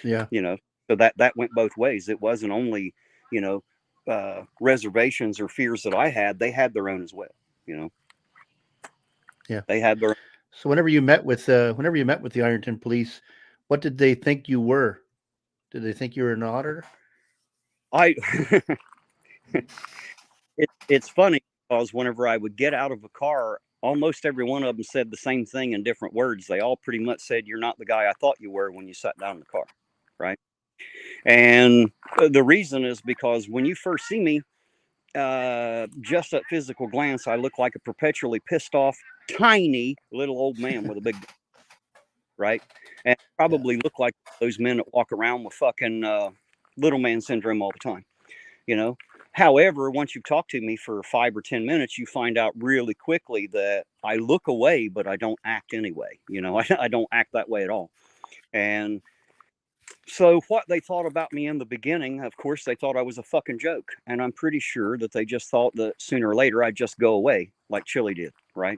Yeah. You know, so that went both ways. It wasn't only, you know, reservations or fears that I had; they had their own as well. You know, Yeah. they had their. So whenever you met with the Ironton police, what did they think you were? Did they think you were an auditor? I. It's funny because whenever I would get out of a car, almost every one of them said the same thing in different words. They all pretty much said, "You're not the guy I thought you were" when you sat down in the car, right? And the reason is because when you first see me, just at physical glance, I look like a perpetually pissed off, tiny little old man with a big. right? And probably look like those men that walk around with fucking little man syndrome all the time, you know. However, once you've talked to me for 5 or 10 minutes, you find out really quickly that I look away, but I don't act anyway. You know, I don't act that way at all. And so what they thought about me in the beginning, of course, they thought I was a fucking joke. And I'm pretty sure that they just thought that sooner or later I'd just go away like Chili did, right?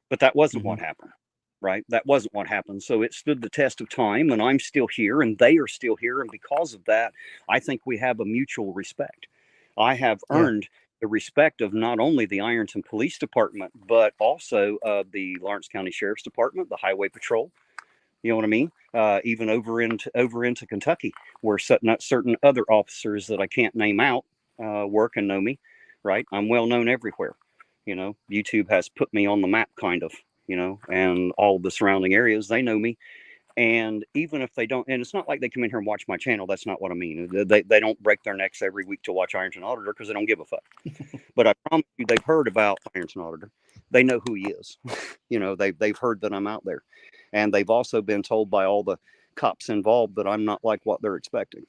But that wasn't what happened, right? That wasn't what happened. So it stood the test of time, and I'm still here, and they are still here. And because of that, I think we have a mutual respect. I have earned the respect of not only the Ironton Police Department, but also the Lawrence County Sheriff's Department, the Highway Patrol. You know what I mean? Even over into Kentucky, where certain other officers that I can't name out work and know me, right? I'm well known everywhere. You know, YouTube has put me on the map, kind of. You know, and all the surrounding areas, they know me. And even if they don't, and it's not like they come in here and watch my channel. That's not what I mean. They don't break their necks every week to watch Ironton Auditor because they don't give a fuck. But I promise you, they've heard about Ironton Auditor. They know who he is. You know, they've heard that I'm out there, and they've also been told by all the cops involved that I'm not like what they're expecting.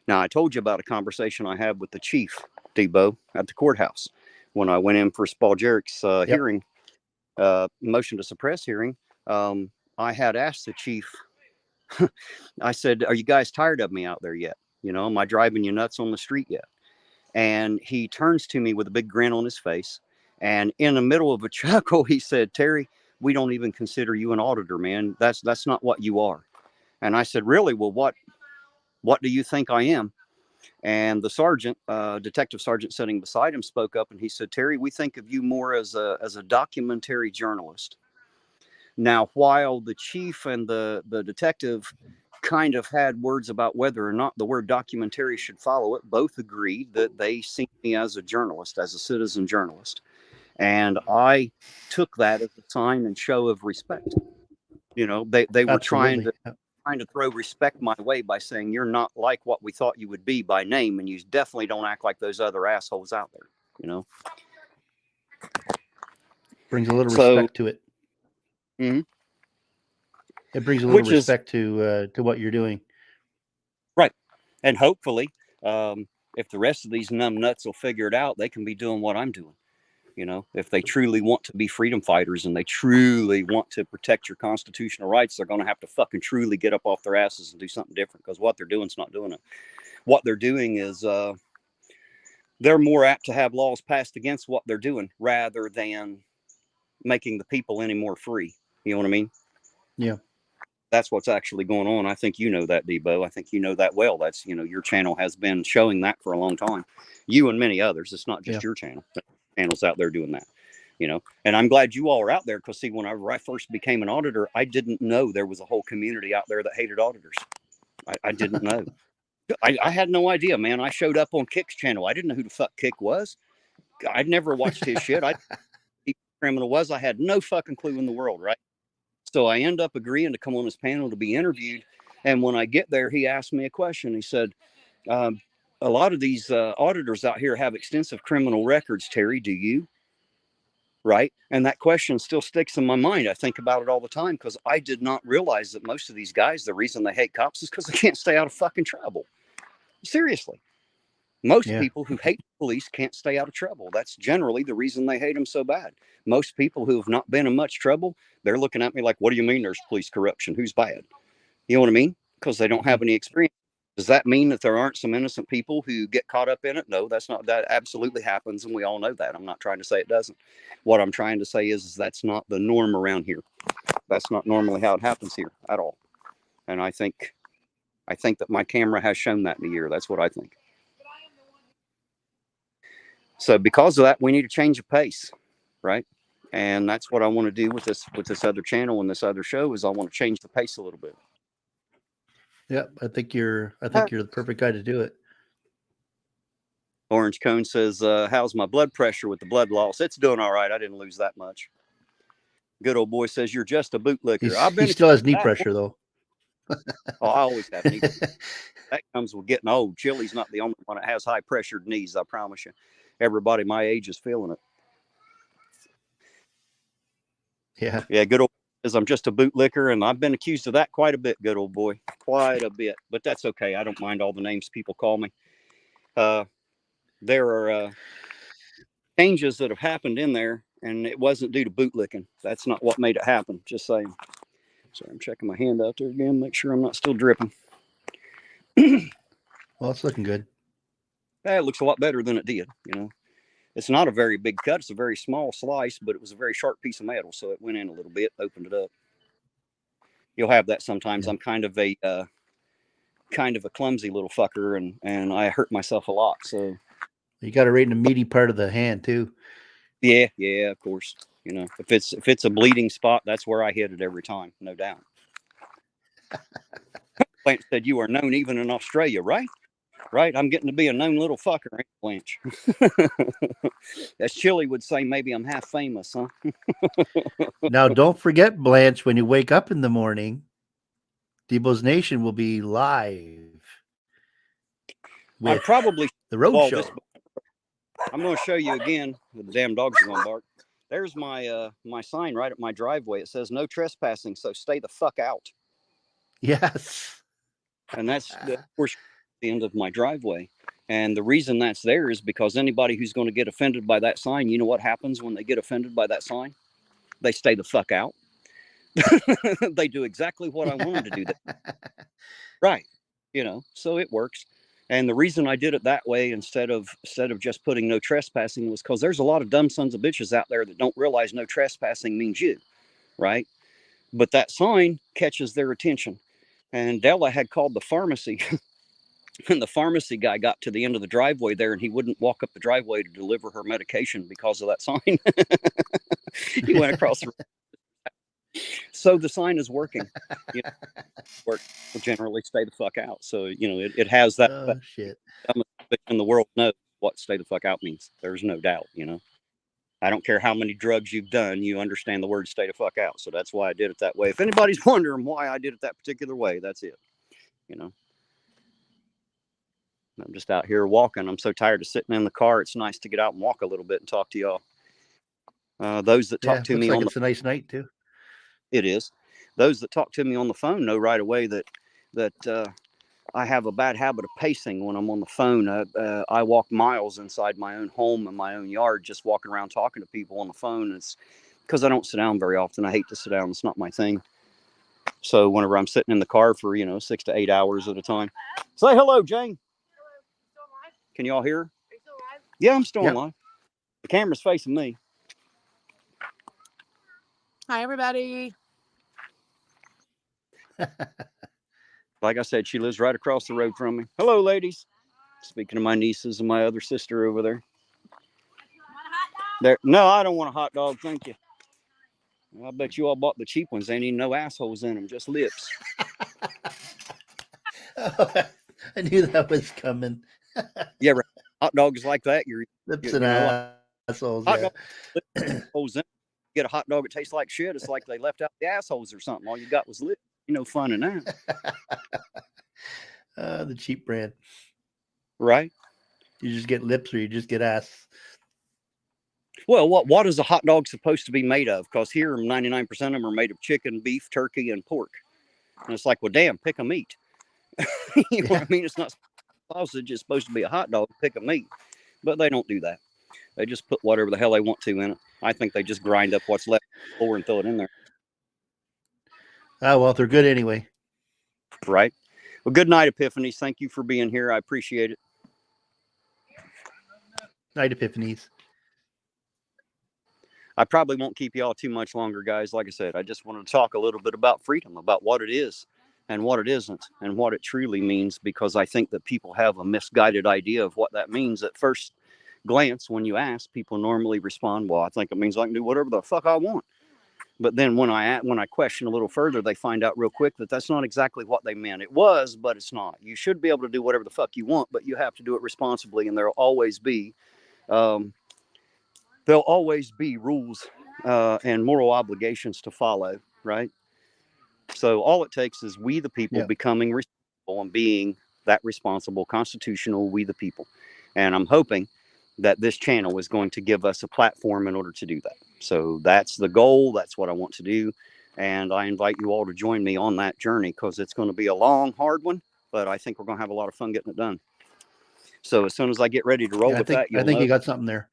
Now, I told you about a conversation I had with the chief, Debo, at the courthouse when I went in for Spaljeric's hearing, motion to suppress hearing. I had asked the chief, I said, are you guys tired of me out there yet? You know, am I driving you nuts on the street yet? And he turns to me with a big grin on his face. And in the middle of a chuckle, he said, Terry, we don't even consider you an auditor, man. That's not what you are. And I said, really? Well, what do you think I am? And the sergeant, detective sergeant sitting beside him, spoke up and he said, Terry, we think of you more as a documentary journalist. Now, while the chief and the detective kind of had words about whether or not the word documentary should follow it, both agreed that they see me as a journalist, as a citizen journalist. And I took that as a sign and show of respect. You know, they were trying to throw respect my way by saying, you're not like what we thought you would be by name, and you definitely don't act like those other assholes out there, you know. Brings a little respect to it. Mm-hmm. It brings a little respect to what you're doing. Right. And hopefully, if the rest of these numb nuts will figure it out, they can be doing what I'm doing. You know, if they truly want to be freedom fighters and they truly want to protect your constitutional rights, they're going to have to fucking truly get up off their asses and do something different, because what they're doing is not doing it. What they're doing is they're more apt to have laws passed against what they're doing rather than making the people any more free. You know what I mean? Yeah. That's what's actually going on. I think you know that, Debo. I think you know that well. That's, you know, your channel has been showing that for a long time. You and many others. It's not just your channel. Channels out there doing that, you know. And I'm glad you all are out there, because see, whenever I first became an auditor, I didn't know there was a whole community out there that hated auditors. I didn't know. I had no idea, man. I showed up on Kick's channel. I didn't know who the fuck Kick was. I'd never watched his shit. I didn't know who criminal was. I had no fucking clue in the world, right? So I end up agreeing to come on his panel to be interviewed. And when I get there, he asked me a question. He said, a lot of these auditors out here have extensive criminal records, Terry. Do you? Right. And that question still sticks in my mind. I think about it all the time, because I did not realize that most of these guys, the reason they hate cops is because they can't stay out of fucking trouble. Seriously. Most people who hate police can't stay out of trouble. That's generally the reason they hate them so bad. Most people who have not been in much trouble, they're looking at me like, what do you mean there's police corruption? Who's bad? You know what I mean? Because they don't have any experience. Does that mean that there aren't some innocent people who get caught up in it? No, that's not. That absolutely happens, and we all know that. I'm not trying to say it doesn't. What I'm trying to say is that's not the norm around here. That's not normally how it happens here at all. And I think that my camera has shown that in a year. That's what I think. So because of that, we need to change the pace, right? And that's what I want to do with this other channel and this other show, is I want to change the pace a little bit. Yeah, I think you're the perfect guy to do it. Orange Cone says, how's my blood pressure with the blood loss? It's doing all right. I didn't lose that much. Good old boy says, you're just a bootlicker. He still has knee pressure, though. Oh, I always have knee pressure. That comes with getting old. Chili's not the only one that has high-pressured knees, I promise you. Everybody my age is feeling it. Yeah. Yeah, good old is I'm just a bootlicker, and I've been accused of that quite a bit, good old boy, quite a bit. But that's okay. I don't mind all the names people call me. There are changes that have happened in there, and it wasn't due to bootlicking. That's not what made it happen. Just saying. Sorry, I'm checking my hand out there again, make sure I'm not still dripping. Well, it's looking good. It looks a lot better than it did, you know. It's not a very big cut. It's a very small slice, but it was a very sharp piece of metal, so it went in a little bit, opened it up. You'll have that sometimes. Yeah. I'm kind of a clumsy little fucker, and I hurt myself a lot. So you got it right in the meaty part of the hand too. Yeah, of course. You know, if it's a bleeding spot, that's where I hit it every time, no doubt. Blanche said you are known even in Australia, right? Right, I'm getting to be a known little fucker, ain't Blanche? As Chili would say, maybe I'm half famous, huh? Now, don't forget, Blanche, when you wake up in the morning, Debo's Nation will be live with probably the road show. I'm going to show you again. The damn dogs are going to bark. There's my my sign right at my driveway. It says no trespassing, so stay the fuck out. Yes. And that's, of course, the end of my driveway. And the reason that's there is because anybody who's going to get offended by that sign, you know what happens when they get offended by that sign? They stay the fuck out. They do exactly what I want them to do. Right. You know, so it works. And the reason I did it that way instead of just putting no trespassing was because there's a lot of dumb sons of bitches out there that don't realize no trespassing means you. Right. But that sign catches their attention. And Della had called the pharmacy. And the pharmacy guy got to the end of the driveway there, and he wouldn't walk up the driveway to deliver her medication because of that sign. He went across the road. So the sign is working. You know, work will generally stay the fuck out. So, you know, it has that. Oh, shit. In the world knows what stay the fuck out means. There's no doubt, you know. I don't care how many drugs you've done, you understand the word stay the fuck out. So that's why I did it that way. If anybody's wondering why I did it that particular way, that's it. You know. I'm just out here walking. I'm so tired of sitting in the car. It's nice to get out and walk a little bit and talk to y'all. Those that talk to me on it's a nice night too. It is. Those that talk to me on the phone know right away that I have a bad habit of pacing when I'm on the phone. I walk miles inside my own home and my own yard, just walking around talking to people on the phone. It's because I don't sit down very often. I hate to sit down. It's not my thing. So whenever I'm sitting in the car for, 6 to 8 hours at a time. Say hello, Jane. Can you all hear? Are you still live? Yeah, I'm still live. The camera's facing me. Hi, everybody. Like I said, she lives right across the road from me. Hello, ladies. Speaking of my nieces and my other sister over there. No, I don't want a hot dog. Thank you. I bet you all bought the cheap ones. They ain't even no assholes in them, just lips. I knew that was coming. Yeah, right. Hot dogs like that. You're lips and assholes. Hot dogs, get a hot dog, it tastes like shit. It's like they left out the assholes or something. All you got was lips. No fun in that. The cheap brand. Right. You just get lips or you just get ass. Well, what is a hot dog supposed to be made of? Because here 99% of them are made of chicken, beef, turkey, and pork. And it's like, well, damn, pick a meat. You know what I mean? It's not sausage. It's supposed to be a hot dog. Pick a meat. But they don't do that. They just put whatever the hell they want to in it. I think they just grind up what's left on the floor and throw it in there. Oh, well, they're good anyway. Right. Well, good night, Epiphanies. Thank you for being here. I appreciate it. Night, Epiphanies. I probably won't keep y'all too much longer, guys. Like I said, I just wanted to talk a little bit about freedom, about what it is and what it isn't and what it truly means, because I think that people have a misguided idea of what that means. At first glance, when you ask, people normally respond, well, I think it means I can do whatever the fuck I want. But then when I question a little further, they find out real quick that that's not exactly what they meant. It was, but it's not. You should be able to do whatever the fuck you want, but you have to do it responsibly, and there'll always be rules and moral obligations to follow, right? So all it takes is we the people becoming responsible and being that responsible, constitutional we the people. And I'm hoping that this channel is going to give us a platform in order to do that. So that's the goal. That's what I want to do. And I invite you all to join me on that journey, because it's going to be a long, hard one, but I think we're going to have a lot of fun getting it done. So as soon as I get ready to roll with that, I think you got something there.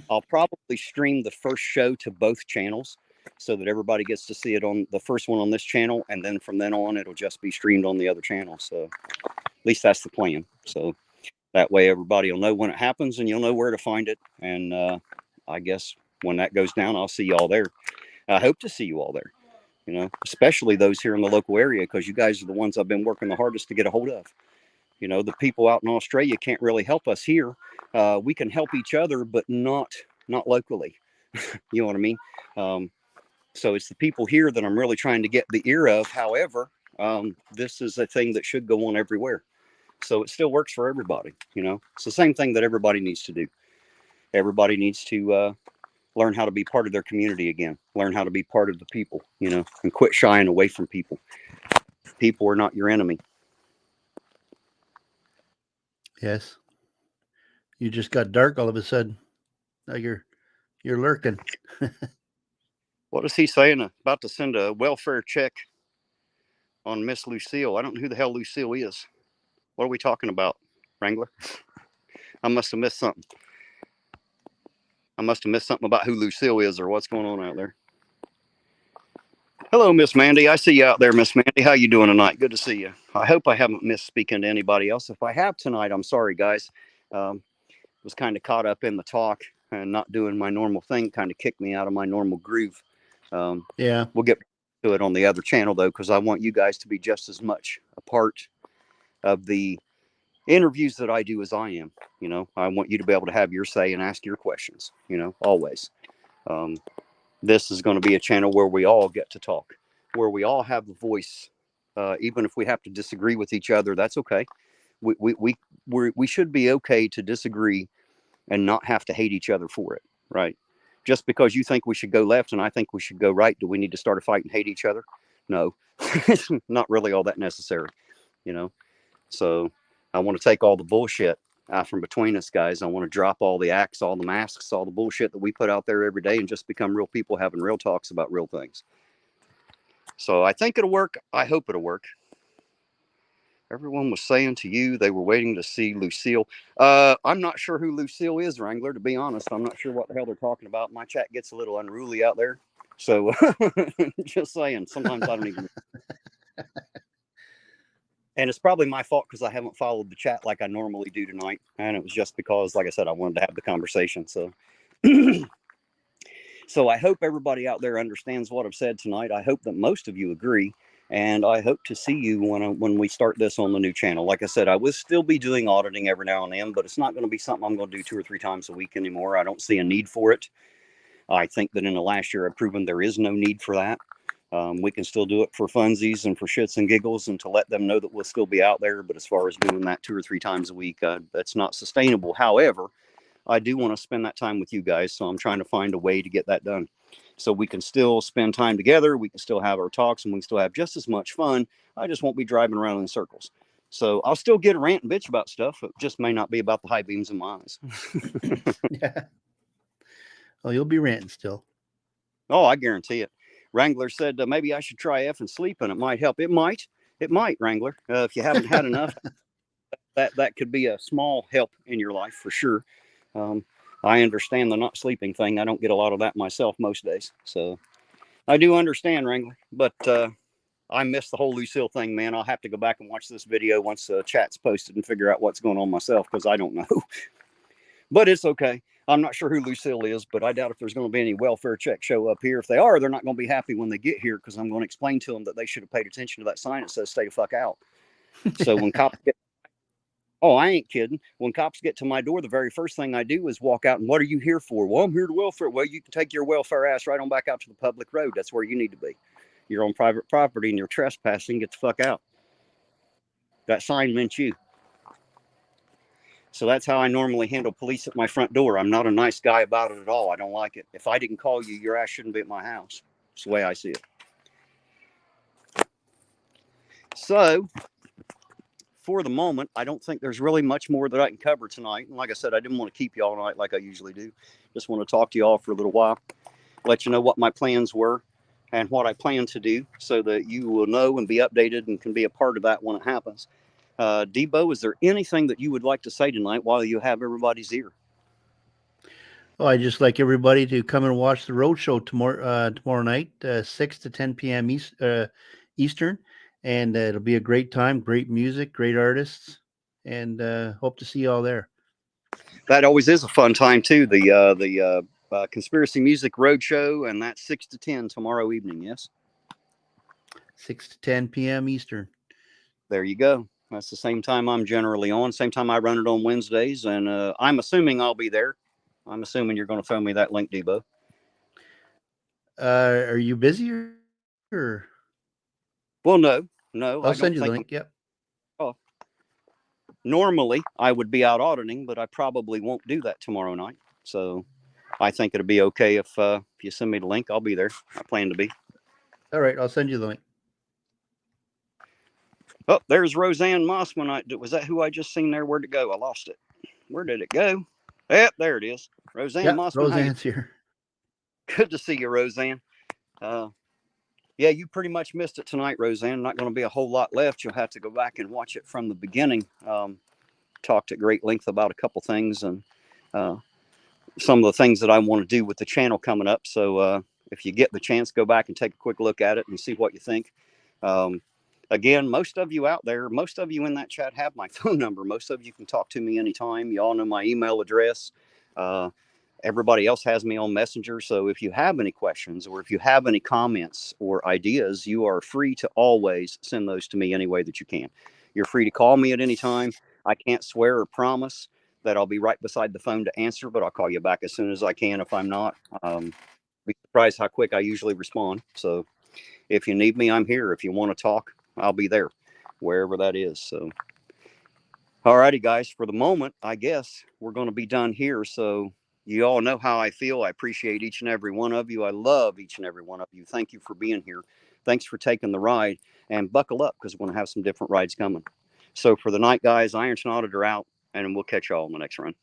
I'll probably stream the first show to both channels so that everybody gets to see it on the first one on this channel. And then from then on, it'll just be streamed on the other channel. So at least that's the plan. So that way everybody will know when it happens and you'll know where to find it. And I guess when that goes down, I'll see you all there. I hope to see you all there, you know, especially those here in the local area, because you guys are the ones I've been working the hardest to get a hold of. You know, the people out in Australia can't really help us here. We can help each other, but not locally. You know what I mean? So it's the people here that I'm really trying to get the ear of. However, this is a thing that should go on everywhere. So it still works for everybody. You know, it's the same thing that everybody needs to do. Everybody needs to learn how to be part of their community again, learn how to be part of the people, you know, and quit shying away from people. People are not your enemy. Yes. You just got dark all of a sudden. Now you're lurking. What is he saying? About to send a welfare check on Miss Lucille. I don't know who the hell Lucille is. What are we talking about, Wrangler? I must have missed something. I must have missed something about who Lucille is or what's going on out there. Hello, Miss Mandy. I see you out there, Miss Mandy. How you doing tonight? Good to see you. I hope I haven't missed speaking to anybody else. If I have tonight, I'm sorry, guys. Was kind of caught up in the talk and not doing my normal thing. Kind of kicked me out of my normal groove. Yeah. We'll get to it on the other channel, though, because I want you guys to be just as much a part of the interviews that I do as I am. You know, I want you to be able to have your say and ask your questions, you know, always. This is going to be a channel where we all get to talk, where we all have a voice. Even if we have to disagree with each other, that's okay. We should be okay to disagree and not have to hate each other for it, right? Just because you think we should go left and I think we should go right, do we need to start a fight and hate each other? No, it's not really all that necessary, you know? So I want to take all the bullshit out from between us, guys. I want to drop all the acts, all the masks, all the bullshit that we put out there every day and just become real people having real talks about real things. So I think it'll work. I hope it'll work. Everyone was saying to you they were waiting to see Lucille. I'm not sure who Lucille is, Wrangler, to be honest. I'm not sure what the hell they're talking about. My chat gets a little unruly out there. So just saying, sometimes I don't even. And it's probably my fault because I haven't followed the chat like I normally do tonight. And it was just because, like I said, I wanted to have the conversation. So so I hope everybody out there understands what I've said tonight. I hope that most of you agree. And I hope to see you when we start this on the new channel. Like I said, I will still be doing auditing every now and then, but it's not going to be something I'm going to do 2 or 3 times a week anymore. I don't see a need for it. I think that in the last year, I've proven there is no need for that. We can still do it for funsies and for shits and giggles and to let them know that we'll still be out there. But as far as doing that 2 or 3 times a week, that's not sustainable. However, I do want to spend that time with you guys. So I'm trying to find a way to get that done. So we can still spend time together. We can still have our talks and we can still have just as much fun. I just won't be driving around in circles. So I'll still get a rant and bitch about stuff. It just may not be about the high beams in my eyes. Yeah. Well, you'll be ranting still. Oh, I guarantee it. Wrangler said maybe I should try F and sleep and it might help. It might, Wrangler. If you haven't had enough, that could be a small help in your life for sure. I understand the not sleeping thing. I don't get a lot of that myself most days. So I do understand, Wrangler. But I missed the whole Lucille thing, man. I'll have to go back and watch this video once the chat's posted and figure out what's going on myself because I don't know. But it's okay. I'm not sure who Lucille is, but I doubt if there's going to be any welfare check show up here. If they are, they're not going to be happy when they get here because I'm going to explain to them that they should have paid attention to that sign that says stay the fuck out. So when cops get Oh, I ain't kidding. When cops get to my door, the very first thing I do is walk out and what are you here for? Well, I'm here to welfare. Well, you can take your welfare ass right on back out to the public road. That's where you need to be. You're on private property and you're trespassing. Get the fuck out. That sign meant you. So that's how I normally handle police at my front door. I'm not a nice guy about it at all. I don't like it. If I didn't call you, your ass shouldn't be at my house. It's the way I see it. So for the moment, I don't think there's really much more that I can cover tonight. And like I said, I didn't want to keep you all night like I usually do. Just want to talk to you all for a little while, let you know what my plans were. and what I plan to do so that you will know and be updated and can be a part of that when it happens. Debo, is there anything that you would like to say tonight while you have everybody's ear? Oh, I just like everybody to come and watch the road show tomorrow night, 6 to 10 p.m. Eastern, and it'll be a great time, great music, great artists, and hope to see you all there. That always is a fun time too. The Conspiracy Music Roadshow, and that's 6 to 10 tomorrow evening. Yes, 6 to 10 p.m. Eastern. There you go. That's the same time I'm generally on. Same time I run it on Wednesdays, and I'm assuming I'll be there. I'm assuming you're going to throw me that link, Debo. Are you busy or? Well, no. I'll send you the link. Yep. Oh, normally I would be out auditing, but I probably won't do that tomorrow night. So I think it'll be okay if you send me the link. I'll be there. I plan to be. All right, I'll send you the link. Oh, there's Roseanne Mossman. Was that who I just seen there? Where'd it go? I lost it. Where did it go? Yep, there it is. Roseanne Mossman. Roseanne's here. Good to see you, Roseanne. Yeah, you pretty much missed it tonight, Roseanne. Not going to be a whole lot left. You'll have to go back and watch it from the beginning. Talked at great length about a couple things and some of the things that I want to do with the channel coming up. So if you get the chance, go back and take a quick look at it and see what you think. Again, most of you out there, most of you in that chat have my phone number. Most of you can talk to me anytime. You all know my email address. Everybody else has me on Messenger. So if you have any questions or if you have any comments or ideas, you are free to always send those to me any way that you can. You're free to call me at any time. I can't swear or promise that I'll be right beside the phone to answer, but I'll call you back as soon as I can if I'm not. Be surprised how quick I usually respond. So if you need me, I'm here. If you want to talk, I'll be there, wherever that is. So, all righty, guys, for the moment, I guess we're going to be done here. So you all know how I feel. I appreciate each and every one of you. I love each and every one of you. Thank you for being here. Thanks for taking the ride, and buckle up because we're going to have some different rides coming. So for the night, guys, Ironton Auditor out, and we'll catch y'all on the next run.